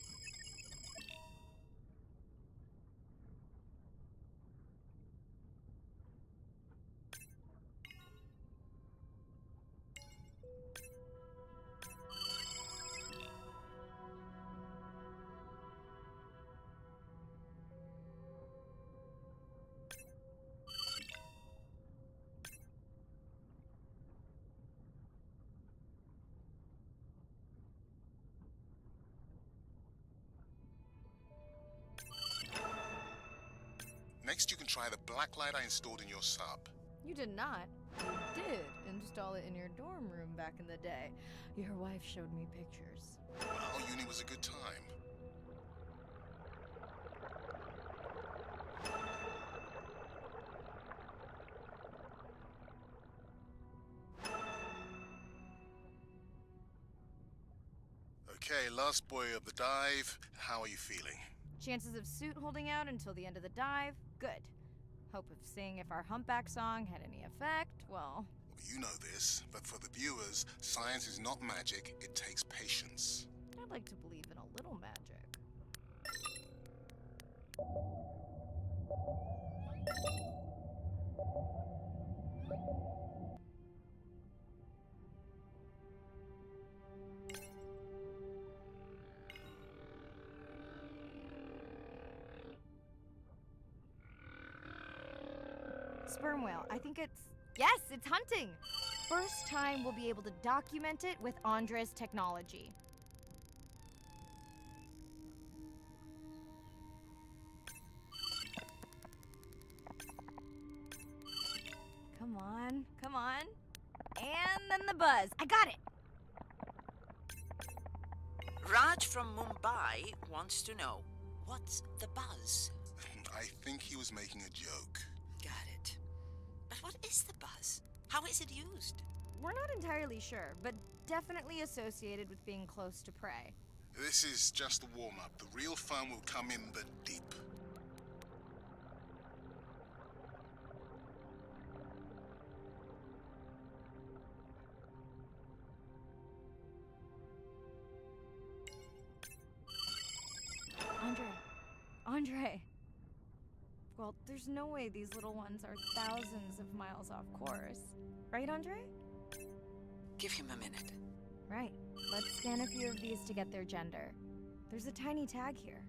Next, you can try the black light I installed in your sub. You did not. You did install it in your dorm room back in the day. Your wife showed me pictures. Well, uni was a good time. Okay, last boy of the dive. How are you feeling? Chances of suit holding out until the end of the dive? Good. Hope of seeing if our humpback song had any effect? Well, You know this, but for the viewers, science is not magic, it takes patience. I'd like to believe in a little magic. Sperm whale. I think it's... Yes, it's hunting! First time we'll be able to document it with Andre's technology. Come on, come on. And then the buzz. I got it! Raj from Mumbai wants to know, what's the buzz? I think he was making a joke. Got it. But what is the buzz? How is it used? We're not entirely sure, but definitely associated with being close to prey. This is just the warm-up. The real fun will come in the deep. Andre. Well, there's no way these little ones are thousands of miles off course. Right, Andre? Give him a minute. Right. Let's scan a few of these to get their gender. There's a tiny tag here.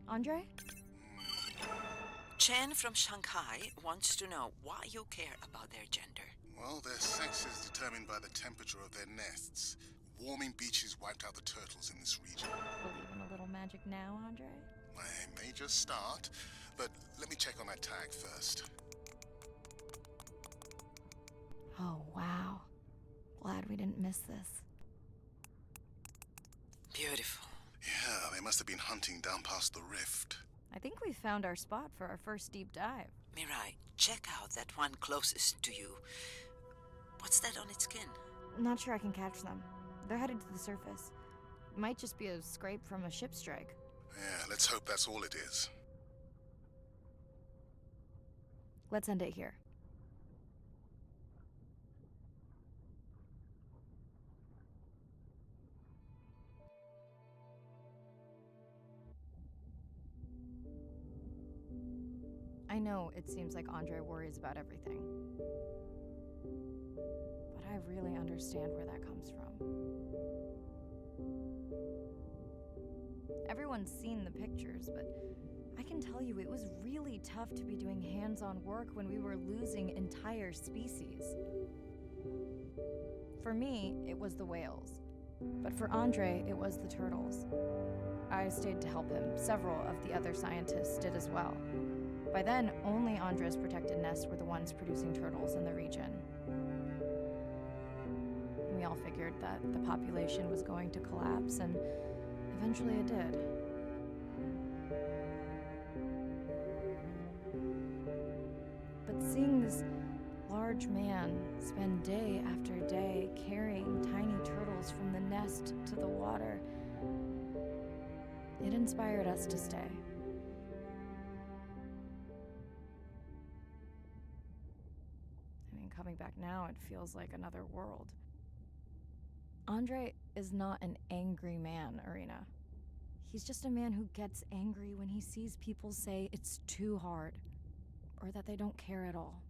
Andre? Chen from Shanghai wants to know why you care about their gender. Well, their sex is determined by the temperature of their nests. Warming beaches wiped out the turtles in this region. Believe in a little magic now, Andre? I may just start, but let me check on that tag first. Oh, wow. Glad we didn't miss this. Beautiful. Yeah, they must have been hunting down past the rift. I think we found our spot for our first deep dive. Mirai, check out that one closest to you. What's that on its skin? Not sure I can catch them. They're headed to the surface. Might just be a scrape from a ship strike. Yeah, let's hope that's all it is. Let's end it here. I know it seems like Andre worries about everything. But I really understand where that comes from. everyone's seen the pictures, but I can tell you it was really tough to be doing hands-on work when we were losing entire species. For me, it was the whales. But for Andre, it was the turtles. I stayed to help him. Several of the other scientists did as well. By then, only Andre's protected nests were the ones producing turtles in the region. We all figured that the population was going to collapse, and eventually it did. But seeing this large man spend day after day carrying tiny turtles from the nest to the water, it inspired us to stay. I mean, coming back now, it feels like another world. Andre is not an angry man, Irina. He's just a man who gets angry when he sees people say it's too hard, or that they don't care at all.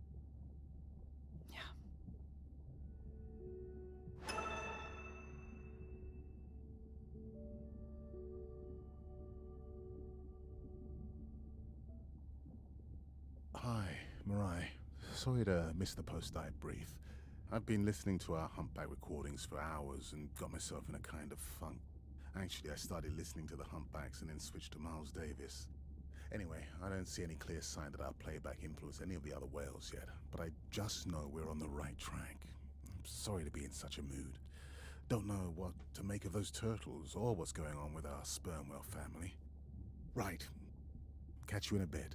Hi, Mirai. Sorry to miss the post-dive brief. I've been listening to our humpback recordings for hours and got myself in a kind of funk. Actually, I started listening to the humpbacks and then switched to Miles Davis. Anyway, I don't see any clear sign that our playback influenced any of the other whales yet, but I just know we're on the right track. I'm sorry to be in such a mood. Don't know what to make of those turtles or what's going on with our sperm whale family. Right. Catch you in a bit.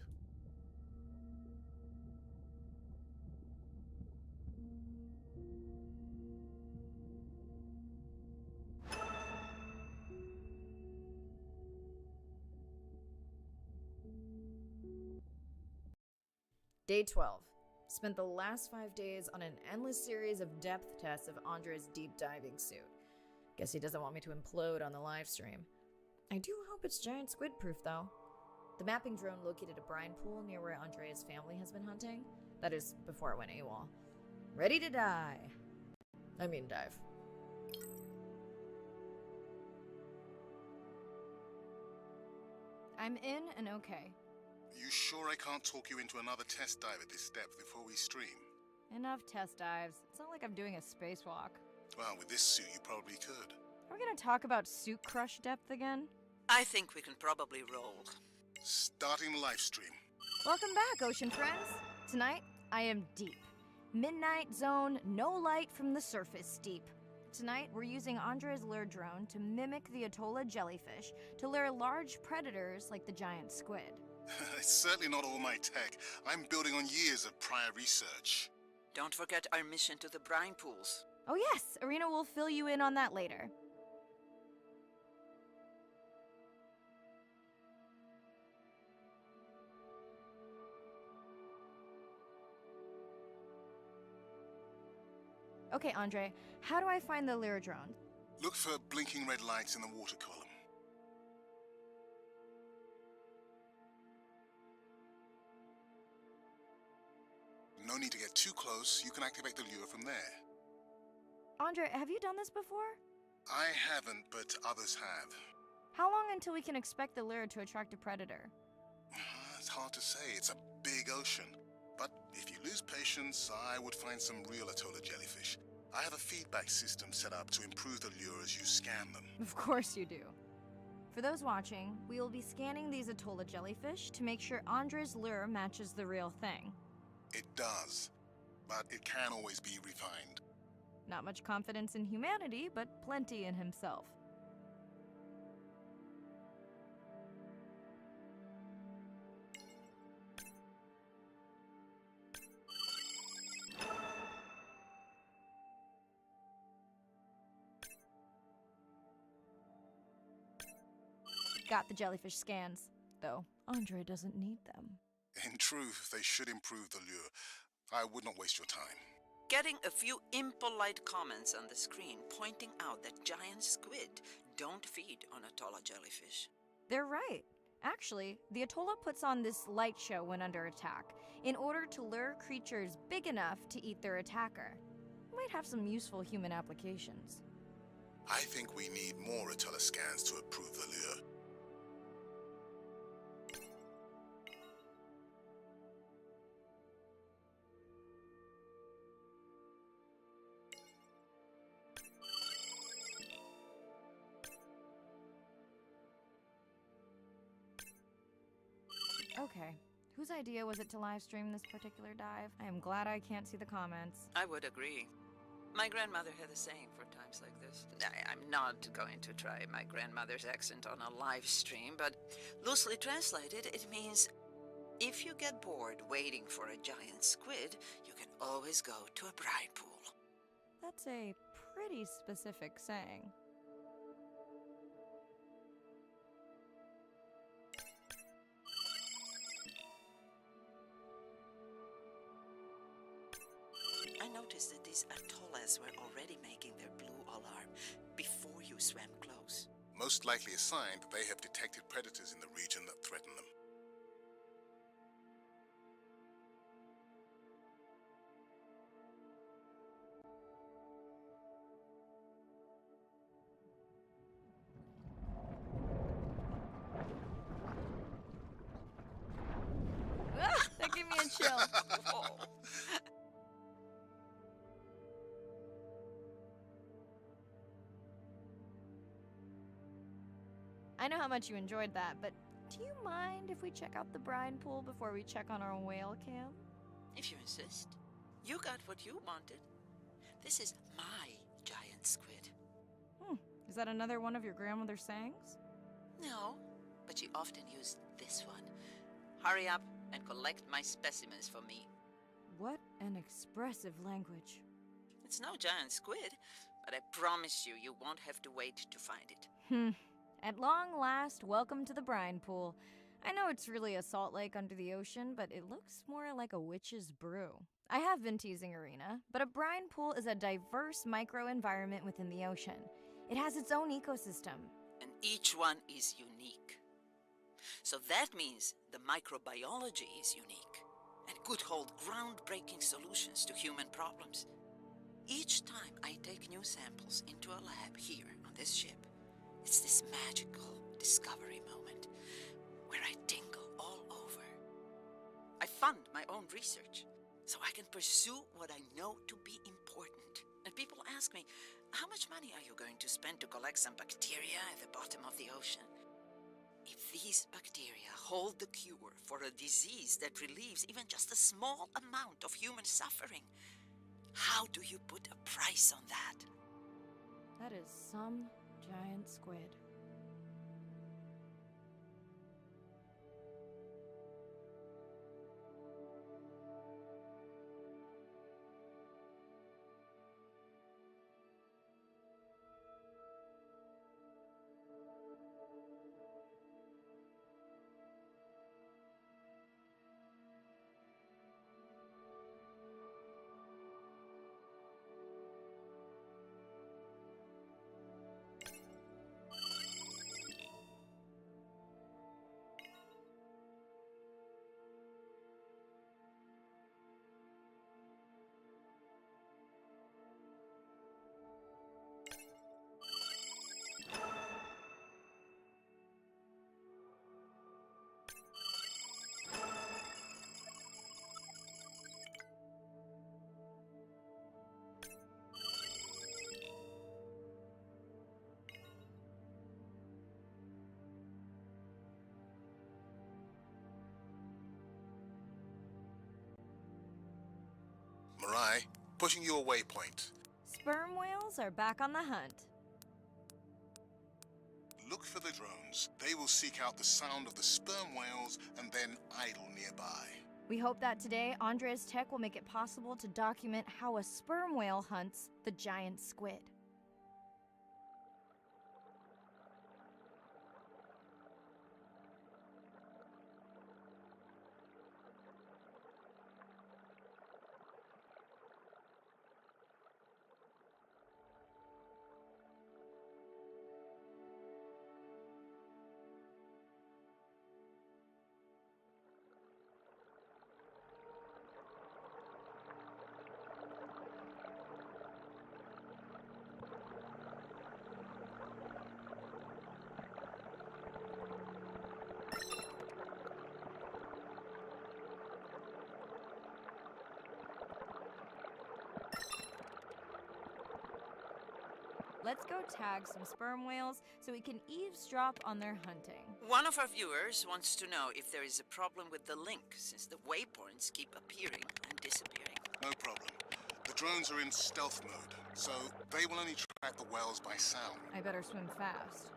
Day 12. Spent the last 5 days on an endless series of depth tests of Andre's deep diving suit. Guess he doesn't want me to implode on the live stream. I do hope it's giant squid proof though. The mapping drone located a brine pool near where Andre's family has been hunting. That is, before it went AWOL. Ready to dive. I'm in and okay. You sure I can't talk you into another test dive at this depth before we stream? Enough test dives. It's not like I'm doing a spacewalk. Well, with this suit, you probably could. Are we gonna talk about suit crush depth again? I think we can probably roll. Starting the live stream. Welcome back, ocean friends. Tonight, I am deep. Midnight zone, no light from the surface deep. Tonight, we're using Andre's lure drone to mimic the Atolla jellyfish to lure large predators like the giant squid. It's certainly not all my tech. I'm building on years of prior research. Don't forget our mission to the brine pools. Oh yes, Irina will fill you in on that later. Okay, Andre, how do I find the lure drone? Look for blinking red lights in the water column. No need to get too close. You can activate the lure from there. Andre, have you done this before? I haven't, but others have. How long until we can expect the lure to attract a predator? It's hard to say. It's a big ocean. But if you lose patience, I would find some real Atolla jellyfish. I have a feedback system set up to improve the lure as you scan them. Of course you do. For those watching, we will be scanning these Atolla jellyfish to make sure Andre's lure matches the real thing. It does, but it can always be refined. Not much confidence in humanity, but plenty in himself. Got the jellyfish scans, though Andre doesn't need them. In truth, they should improve the lure. I would not waste your time. Getting a few impolite comments on the screen pointing out that giant squid don't feed on Atolla jellyfish. They're right. Actually, the Atolla puts on this light show when under attack, in order to lure creatures big enough to eat their attacker. Might have some useful human applications. I think we need more Atolla scans to approve the lure. Okay. Whose idea was it to live stream this particular dive? I am glad I can't see the comments. I would agree. My grandmother had a saying for times like this. I'm not going to try my grandmother's accent on a live stream, but loosely translated, it means if you get bored waiting for a giant squid, you can always go to a bride pool. That's a pretty specific saying. I noticed that these atollas were already making their blue alarm before you swam close. Most likely a sign that they have detected predators in the region that threaten them. Ah, that gave me a chill. Whoa. I know how much you enjoyed that, but do you mind if we check out the brine pool before we check on our whale cam? If you insist. You got what you wanted. This is my giant squid. Is that another one of your grandmother's sayings? No, but she often used this one. Hurry up and collect my specimens for me. What an expressive language. It's no giant squid, but I promise you, you won't have to wait to find it. At long last, welcome to the brine pool. I know it's really a salt lake under the ocean, but it looks more like a witch's brew. I have been teasing Arena, but a brine pool is a diverse microenvironment within the ocean. It has its own ecosystem. And each one is unique. So that means the microbiology is unique and could hold groundbreaking solutions to human problems. Each time I take new samples into a lab here on this ship, it's this magical discovery moment where I tingle all over. I fund my own research so I can pursue what I know to be important. And people ask me, how much money are you going to spend to collect some bacteria at the bottom of the ocean? If these bacteria hold the cure for a disease that relieves even just a small amount of human suffering, how do you put a price on that? That is some giant squid. Mirai, pushing you a waypoint. Sperm whales are back on the hunt. Look for the drones. They will seek out the sound of the sperm whales and then idle nearby. We hope that today, Andrea's Tech will make it possible to document how a sperm whale hunts the giant squid. Let's go tag some sperm whales so we can eavesdrop on their hunting. One of our viewers wants to know if there is a problem with the link, since the waypoints keep appearing and disappearing. No problem. The drones are in stealth mode, so they will only track the whales by sound. I better swim fast.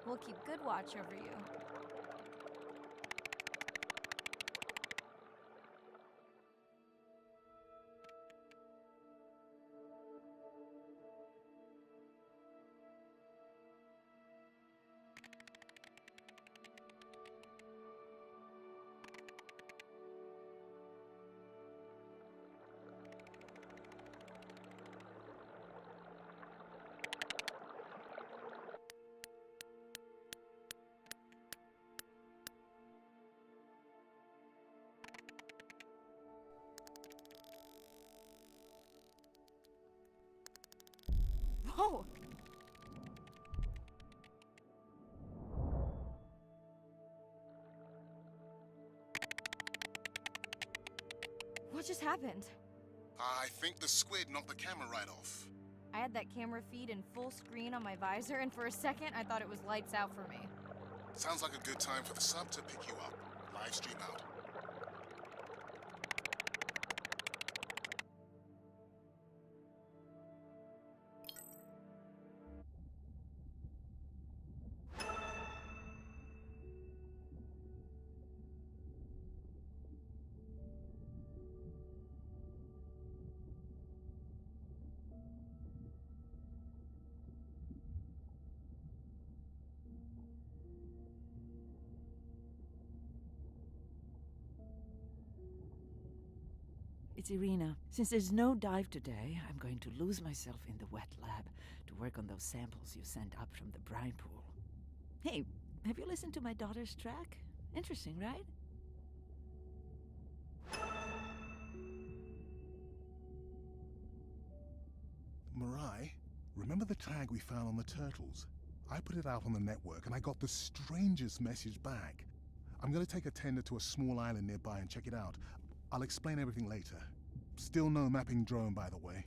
We'll keep good watch over you. Whoa! What just happened? I think the squid knocked the camera right off. I had that camera feed in full screen on my visor, and for a second I thought it was lights out for me. Sounds like a good time for the sub to pick you up. Live stream out. It's Irina. Since there's no dive today, I'm going to lose myself in the wet lab to work on those samples you sent up from the brine pool. Hey, have you listened to my daughter's track? Interesting, right? Mirai, remember the tag we found on the turtles? I put it out on the network and I got the strangest message back. I'm gonna take a tender to a small island nearby and check it out. I'll explain everything later. Still no mapping drone, by the way.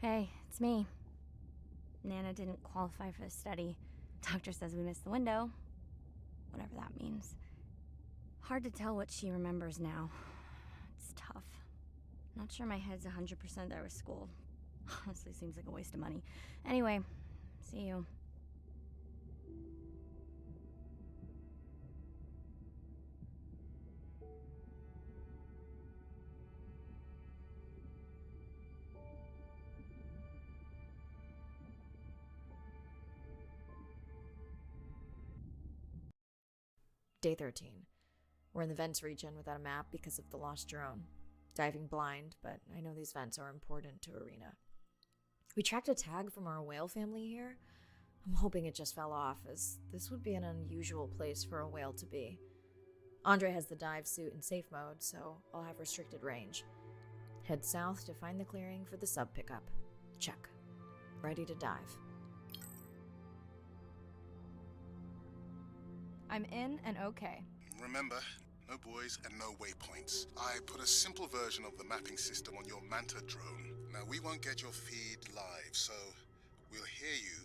Hey, it's me. Nana didn't qualify for the study. Doctor says we missed the window. Whatever that means. Hard to tell what she remembers now. It's tough. Not sure my head's 100% there with school. Honestly, seems like a waste of money. Anyway, see you. Day 13. We're in the vents region without a map because of the lost drone. Diving blind, but I know these vents are important to Irina. We tracked a tag from our whale family here. I'm hoping it just fell off, as this would be an unusual place for a whale to be. Andre has the dive suit in safe mode, so I'll have restricted range. Head south to find the clearing for the sub pickup. Check. Ready to dive. I'm in and okay. Remember, no buoys and no waypoints. I put a simple version of the mapping system on your Manta drone. Now, we won't get your feed live, so we'll hear you,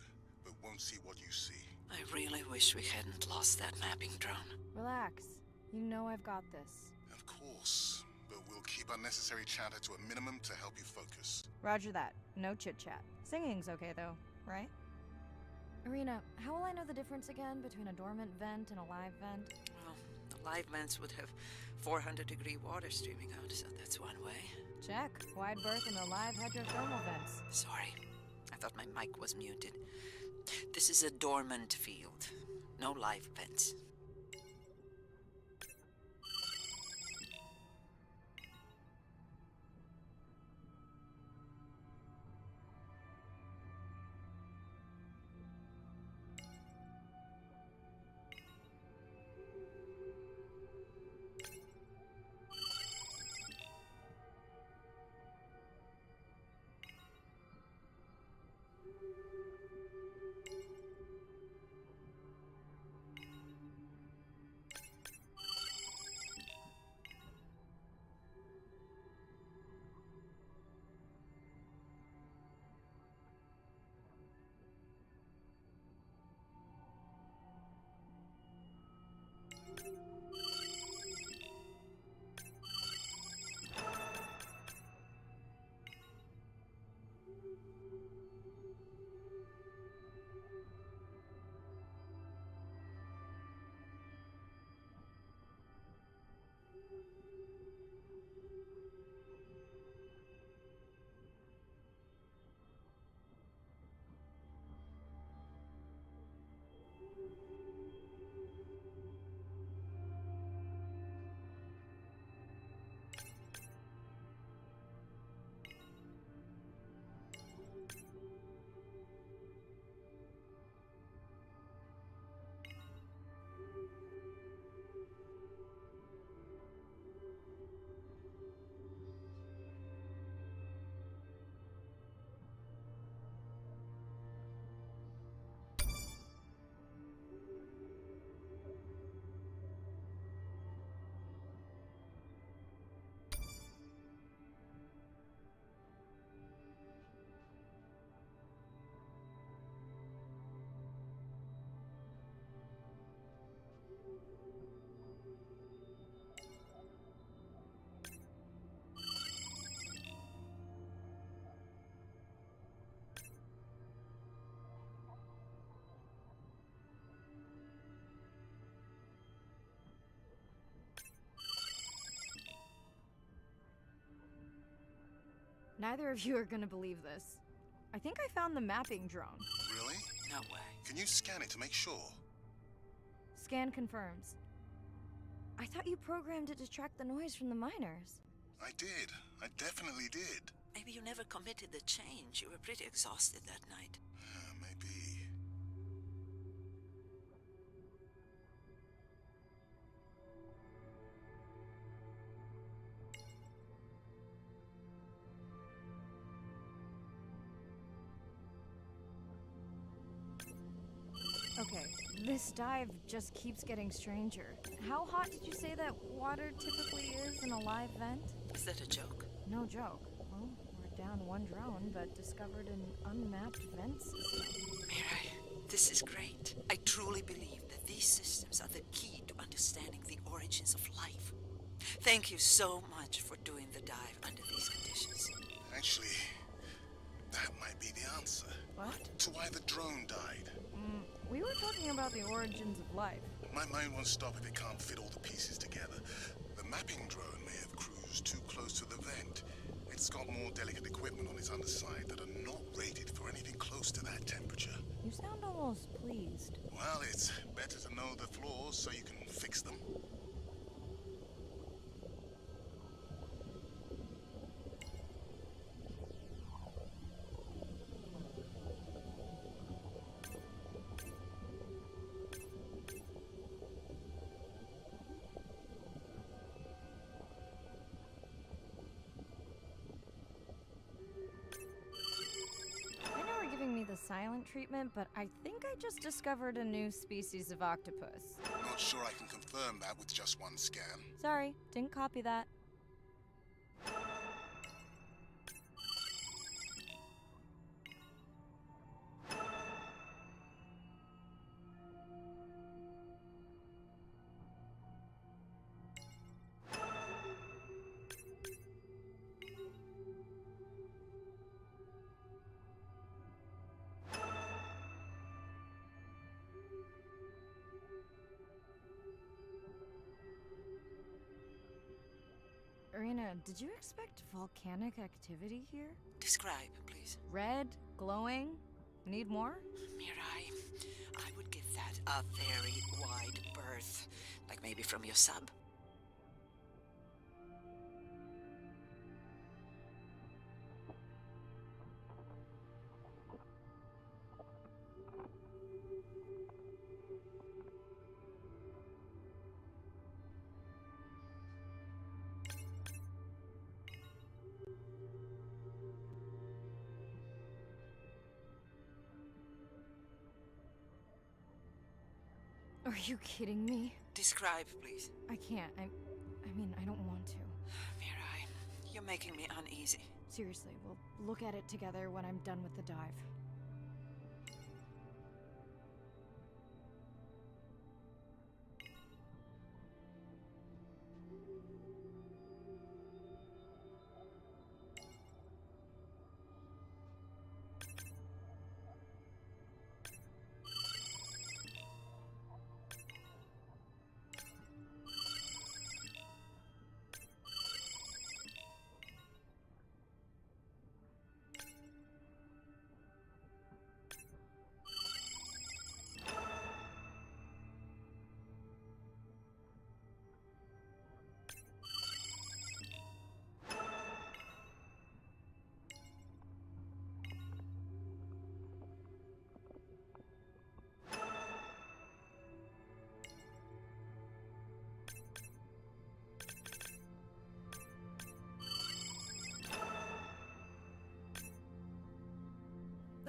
but won't see what you see. I really wish we hadn't lost that mapping drone. Relax. You know I've got this. Of course, but we'll keep unnecessary chatter to a minimum to help you focus. Roger that. No chit-chat. Singing's okay, though, right? Irina, how will I know the difference again between a dormant vent and a live vent? Well, the live vents would have 400-degree water streaming out, so that's one way. Check. Wide berth in the live hydrothermal vents. Sorry, I thought my mic was muted. This is a dormant field. No live vents. Neither of you are gonna believe this. I think I found the mapping drone. Really? No way. Can you scan it to make sure? Scan confirms. I thought you programmed it to track the noise from the miners. I did. I definitely did. Maybe you never committed the change. You were pretty exhausted that night. Maybe. Okay, this dive just keeps getting stranger. How hot did you say that water typically is in a live vent? Is that a joke? No joke. Well, we're down one drone, but discovered an unmapped vent system. Mirai, this is great. I truly believe that these systems are the key to understanding the origins of life. Thank you so much for doing the dive under these conditions. Actually, that might be the answer. What? To why the drone died. We were talking about the origins of life. My mind won't stop if it can't fit all the pieces together. The mapping drone may have cruised too close to the vent. It's got more delicate equipment on its underside that are not rated for anything close to that temperature. You sound almost pleased. Well, it's better to know the flaws so you can fix them. I know we're giving me the silent treatment, but I think I just discovered a new species of octopus. Not sure I can confirm that with just one scan. Sorry, didn't copy that. Irina, did you expect volcanic activity here? Describe, please. Red, glowing. Need more? Mirai, I would give that a very wide berth. Like maybe from your sub. Are you kidding me? Describe, please. I can't. I mean, I don't want to. Mirai, you're making me uneasy. Seriously, we'll look at it together when I'm done with the dive.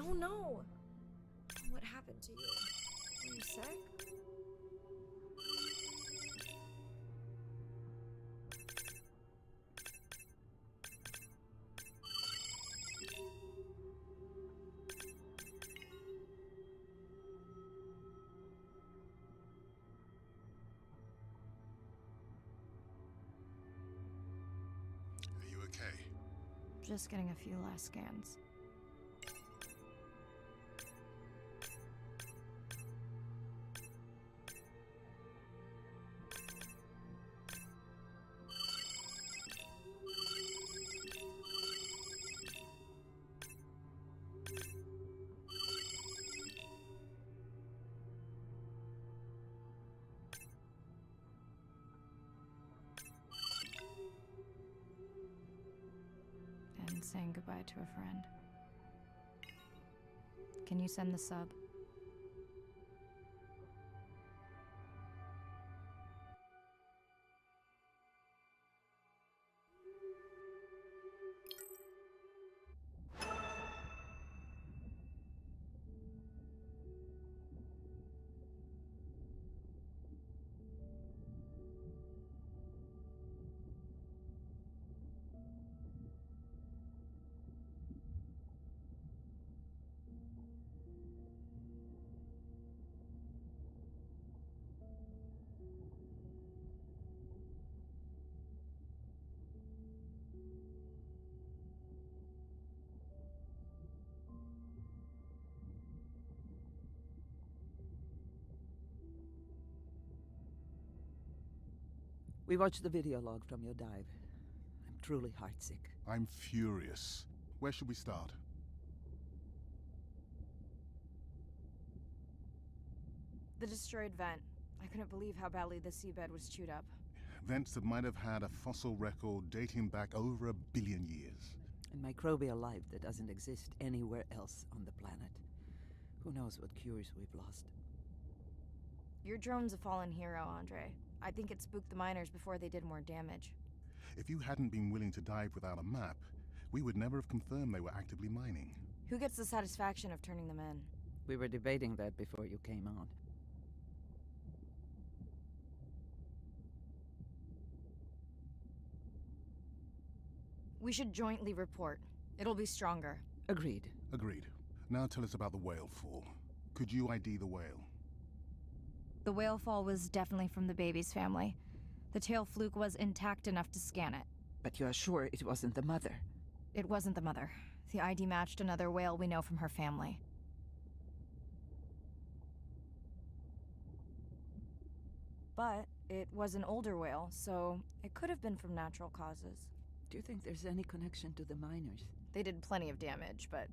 Oh no! What happened to you? Are you sick? Are you okay? Just getting a few last scans. saying goodbye to a friend. Can you send the sub? We watched the video log from your dive. I'm truly heartsick. I'm furious. Where should we start? The destroyed vent. I couldn't believe how badly the seabed was chewed up. Vents that might have had a fossil record dating back over 1 billion years. And microbial life that doesn't exist anywhere else on the planet. Who knows what cures we've lost. Your drone's a fallen hero, Andre. I think it spooked the miners before they did more damage. If you hadn't been willing to dive without a map, we would never have confirmed they were actively mining. Who gets the satisfaction of turning them in? We were debating that before you came on. We should jointly report. It'll be stronger. Agreed. Agreed. Now tell us about the whale fall. Could you ID the whale? The whale fall was definitely from the baby's family. The tail fluke was intact enough to scan it. But you're sure it wasn't the mother? It wasn't the mother. The ID matched another whale we know from her family. But it was an older whale, so it could have been from natural causes. Do you think there's any connection to the miners? They did plenty of damage, but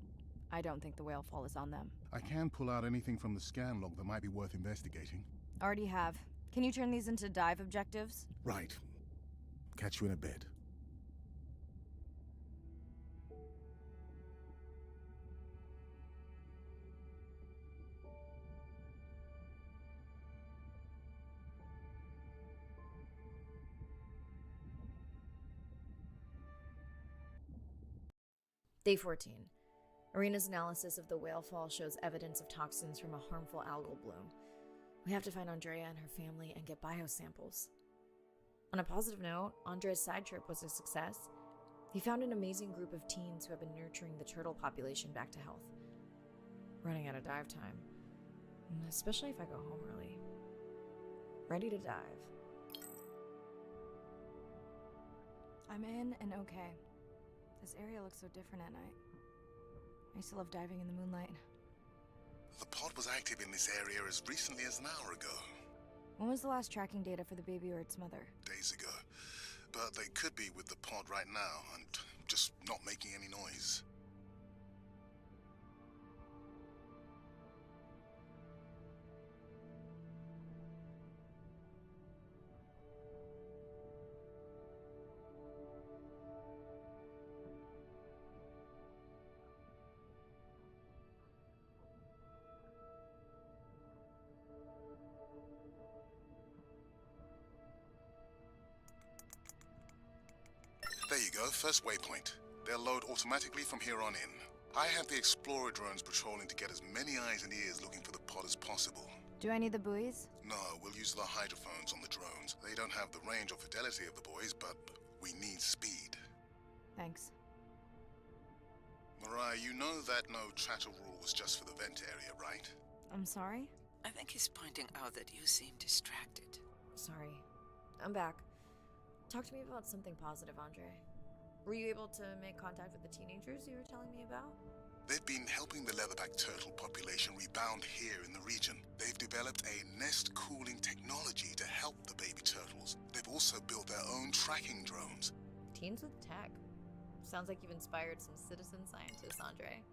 I don't think the whale fall is on them. I can pull out anything from the scan log that might be worth investigating. Already have. Can you turn these into dive objectives? Right. Catch you in a bit. Day 14. Arena's analysis of the whale fall shows evidence of toxins from a harmful algal bloom. We have to find Andrea and her family and get biosamples. On a positive note, Andrea's side trip was a success. He found an amazing group of teens who have been nurturing the turtle population back to health. Running out of dive time, especially if I go home early. Ready to dive. I'm in and okay. This area looks so different at night. I used to love diving in the moonlight. The pod was active in this area as recently as an hour ago. When was the last tracking data for the baby or its mother? Days ago. But they could be with the pod right now and just not making any noise. There you go, first waypoint. They'll load automatically from here on in. I have the Explorer drones patrolling to get as many eyes and ears looking for the pod as possible. Do I need the buoys? No, we'll use the hydrophones on the drones. They don't have the range or fidelity of the boys, but we need speed. Thanks. Mariah, you know that no chatter rule was just for the vent area, right? I'm sorry? I think he's pointing out that you seem distracted. Sorry. I'm back. Talk to me about something positive, Andre. Were you able to make contact with the teenagers you were telling me about? They've been helping the leatherback turtle population rebound here in the region. They've developed a nest cooling technology to help the baby turtles. They've also built their own tracking drones. Teens with tech. Sounds like you've inspired some citizen scientists, Andre.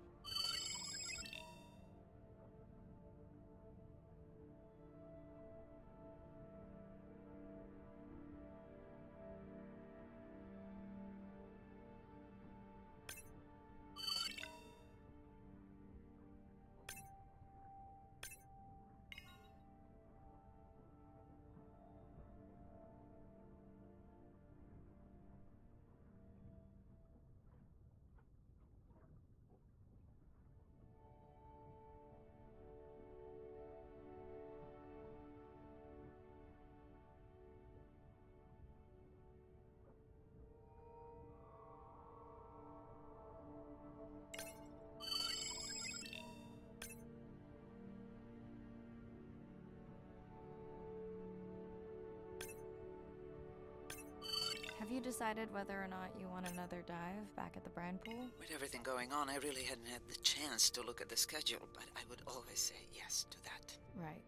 you decided whether or not you want another dive back at the brine pool? With everything going on, I really hadn't had the chance to look at the schedule, but I would always say yes to that. Right.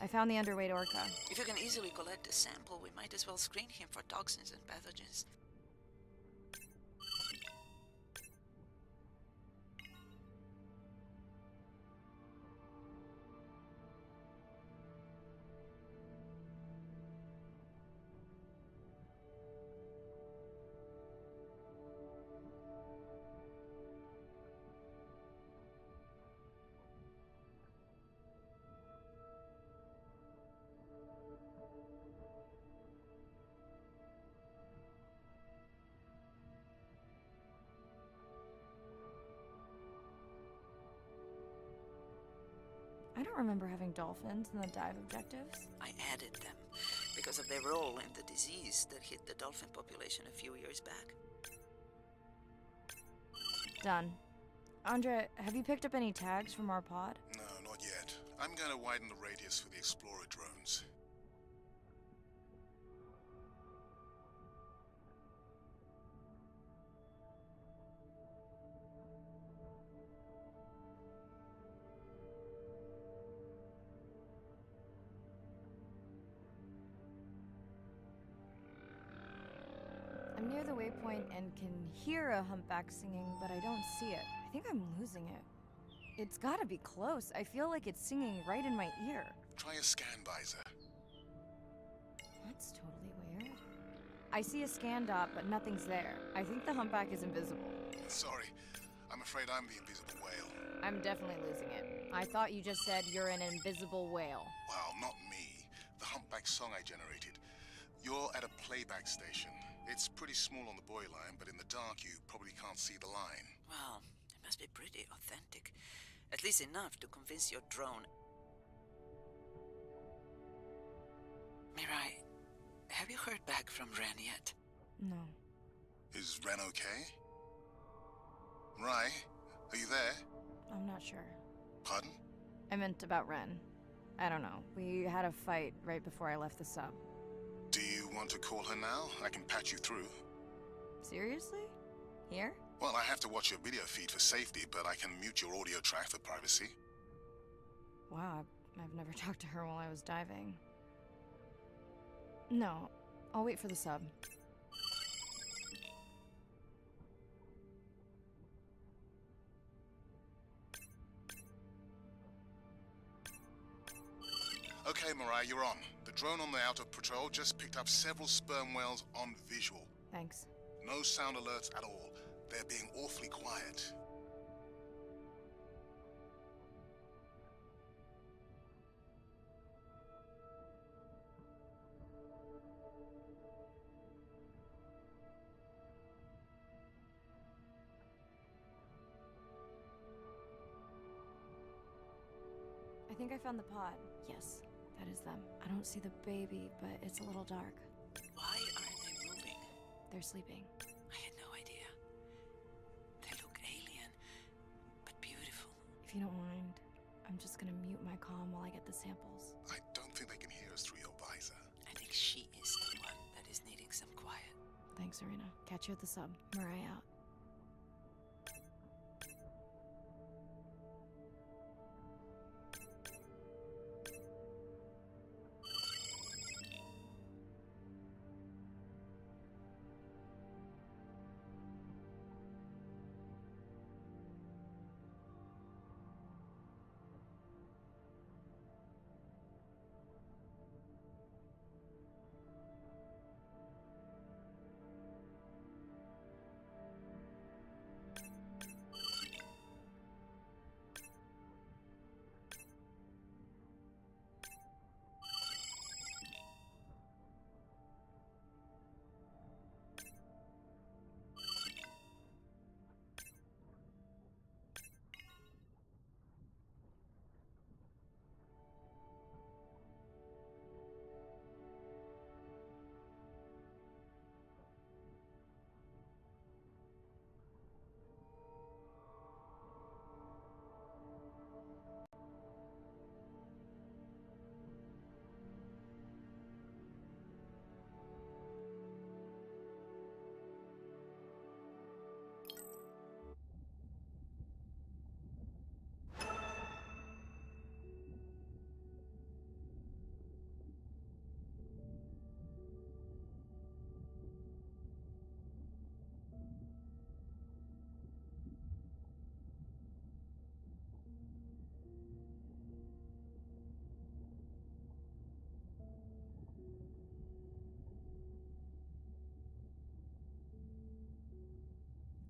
I found the underweight orca. If you can easily collect a sample, we might as well screen him for toxins and pathogens. I don't remember having dolphins in the dive objectives. I added them because of their role in the disease that hit the dolphin population a few years back. Done. Andre, have you picked up any tags from our pod? No, not yet. I'm going to widen the radius for the Explorer drones. I'm near the waypoint and can hear a humpback singing, but I don't see it. I think I'm losing it. It's gotta be close. I feel like it's singing right in my ear. Try a scan visor. That's totally weird. I see a scan dot, but nothing's there. I think the humpback is invisible. Sorry, I'm afraid I'm the invisible whale. I'm definitely losing it. I thought you just said you're an invisible whale. Well, not me. The humpback song I generated. You're at a playback station. It's pretty small on the buoy line, but in the dark you probably can't see the line. Well, it must be pretty authentic. At least enough to convince your drone. Mirai, have you heard back from Ren yet? No. Is Ren okay? Rai, are you there? I'm not sure. Pardon? I meant about Ren. I don't know. We had a fight right before I left the sub. Do you want to call her now? I can patch you through. Seriously? Here? Well, I have to watch your video feed for safety, but I can mute your audio track for privacy. Wow, I've never talked to her while I was diving. No, I'll wait for the sub. Okay, Mirai, you're on. The drone on the outer patrol just picked up several sperm whales on visual. Thanks. No sound alerts at all. They're being awfully quiet. I think I found the pod. Yes, that is them. I don't see the baby, but it's a little dark. Why aren't they moving? They're sleeping. I had no idea. They look alien, but beautiful. If you don't mind, I'm just gonna mute my comm while I get the samples. I don't think they can hear us through your visor. I think she is the one that is needing some quiet. Thanks, Arena. Catch you at the sub. Mirai out.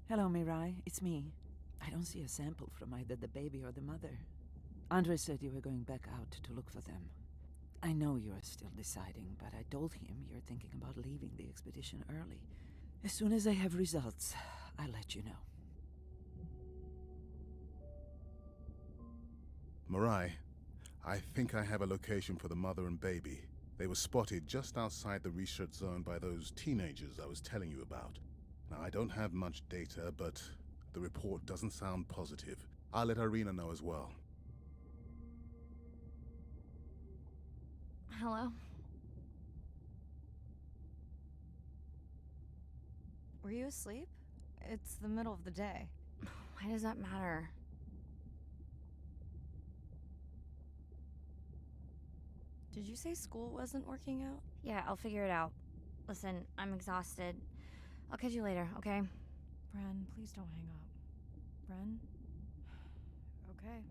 Hello, Mirai. It's me. I don't see a sample from either the baby or the mother. Andre said you were going back out to look for them. I know you are still deciding, but I told him you're thinking about leaving the expedition early. As soon as I have results, I'll let you know. Mirai, I think I have a location for the mother and baby. They were spotted just outside the research zone by those teenagers I was telling you about. Now, I don't have much data, but the report doesn't sound positive. I'll let Irina know as well. Hello? Were you asleep? It's the middle of the day. Why does that matter? Did you say school wasn't working out? Yeah, I'll figure it out. Listen, I'm exhausted. I'll catch you later, okay? Bren, please don't hang up. Bren? Okay.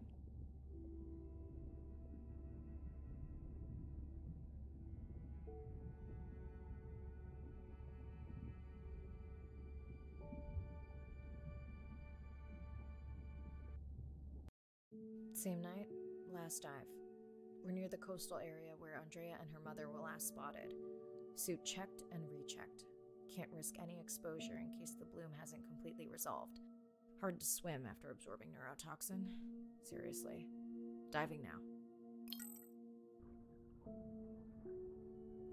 Same night, last dive. We're near the coastal area where Andrea and her mother were last spotted. Suit checked and rechecked. Can't risk any exposure in case the bloom hasn't completely resolved. Hard to swim after absorbing neurotoxin. Seriously. Diving now.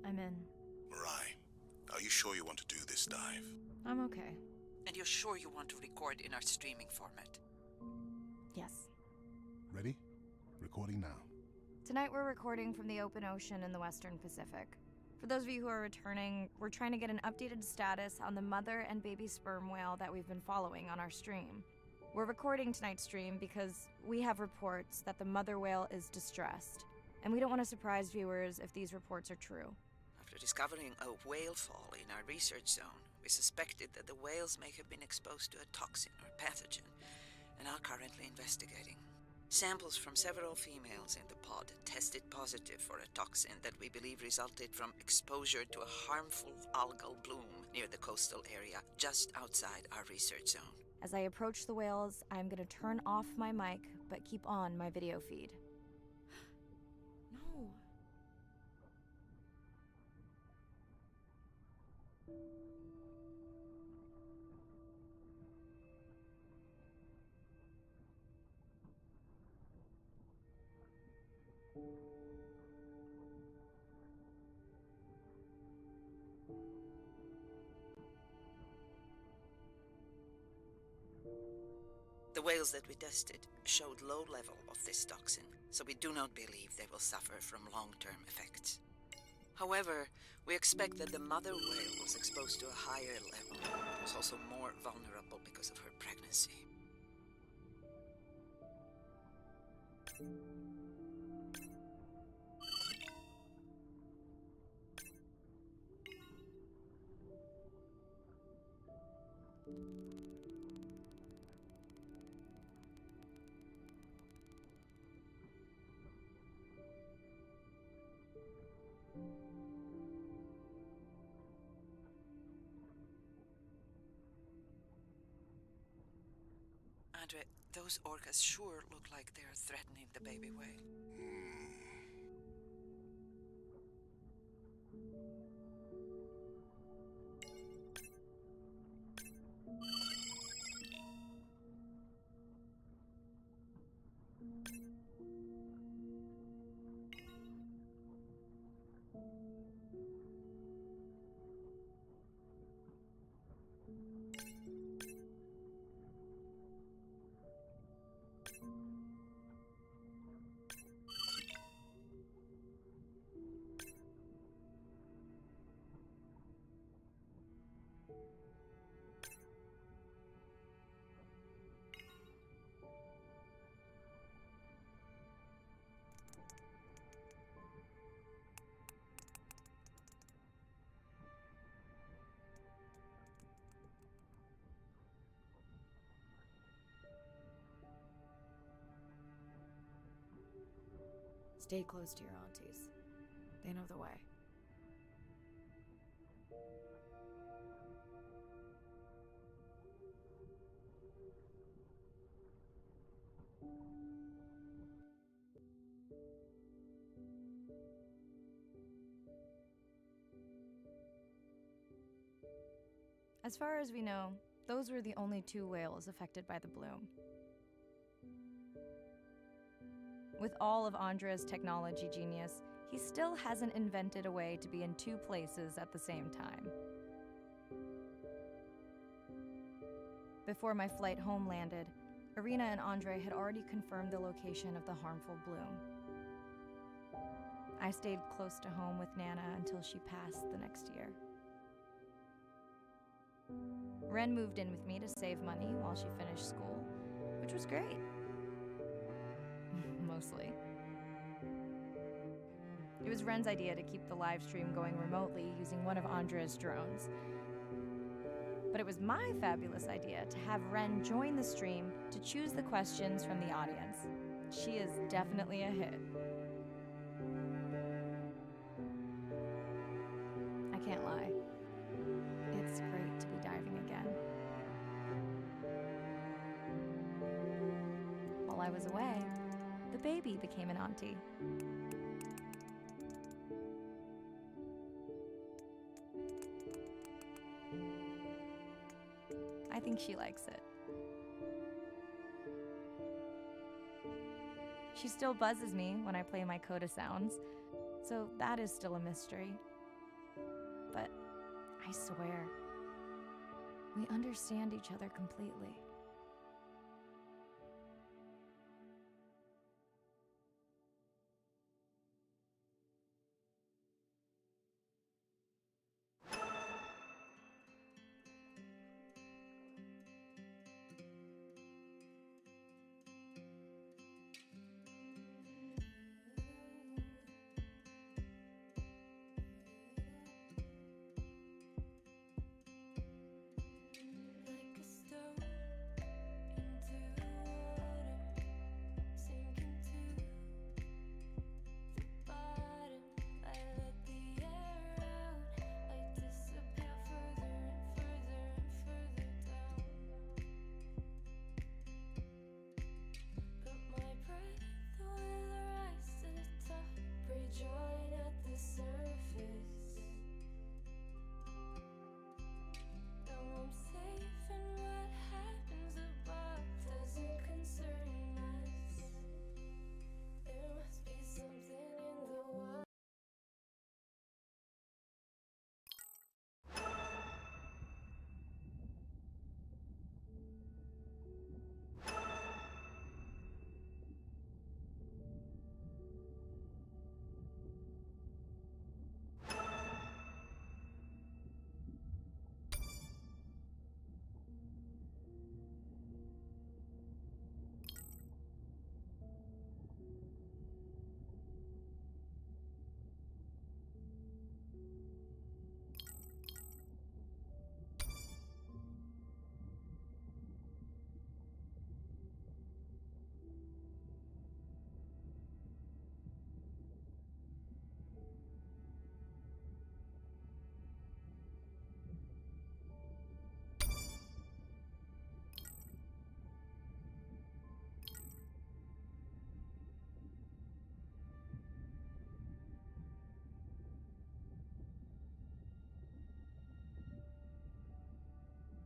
I'm in. Mirai, are you sure you want to do this dive? I'm okay. And you're sure you want to record in our streaming format? Yes. Ready? Recording now. Tonight we're recording from the open ocean in the Western Pacific. For those of you who are returning, we're trying to get an updated status on the mother and baby sperm whale that we've been following on our stream. We're recording tonight's stream because we have reports that the mother whale is distressed, and we don't want to surprise viewers if these reports are true. After discovering a whale fall in our research zone, we suspected that the whales may have been exposed to a toxin or pathogen, and are currently investigating. Samples from several females in the pod tested positive for a toxin that we believe resulted from exposure to a harmful algal bloom near the coastal area just outside our research zone. As I approach the whales, I'm going to turn off my mic, but keep on my video feed. No. The whales that we tested showed low level of this toxin, so we do not believe they will suffer from long-term effects. However, we expect that the mother whale was exposed to a higher level, but was also more vulnerable because of her pregnancy. Andre, those orcas sure look like they're threatening the baby whale. Stay close to your aunties. They know the way. As far as we know, those were the only 2 whales affected by the bloom. With all of Andre's technology genius, he still hasn't invented a way to be in 2 places at the same time. Before my flight home landed, Irina and Andre had already confirmed the location of the harmful bloom. I stayed close to home with Nana until she passed the next year. Ren moved in with me to save money while she finished school, which was great. Mostly. It was Ren's idea to keep the live stream going remotely using one of Andre's drones. But it was my fabulous idea to have Ren join the stream to choose the questions from the audience. She is definitely a hit. I can't lie. It's great to be diving again. While I was away, the baby became an auntie. I think she likes it. She still buzzes me when I play my coda sounds, so that is still a mystery. But I swear, we understand each other completely.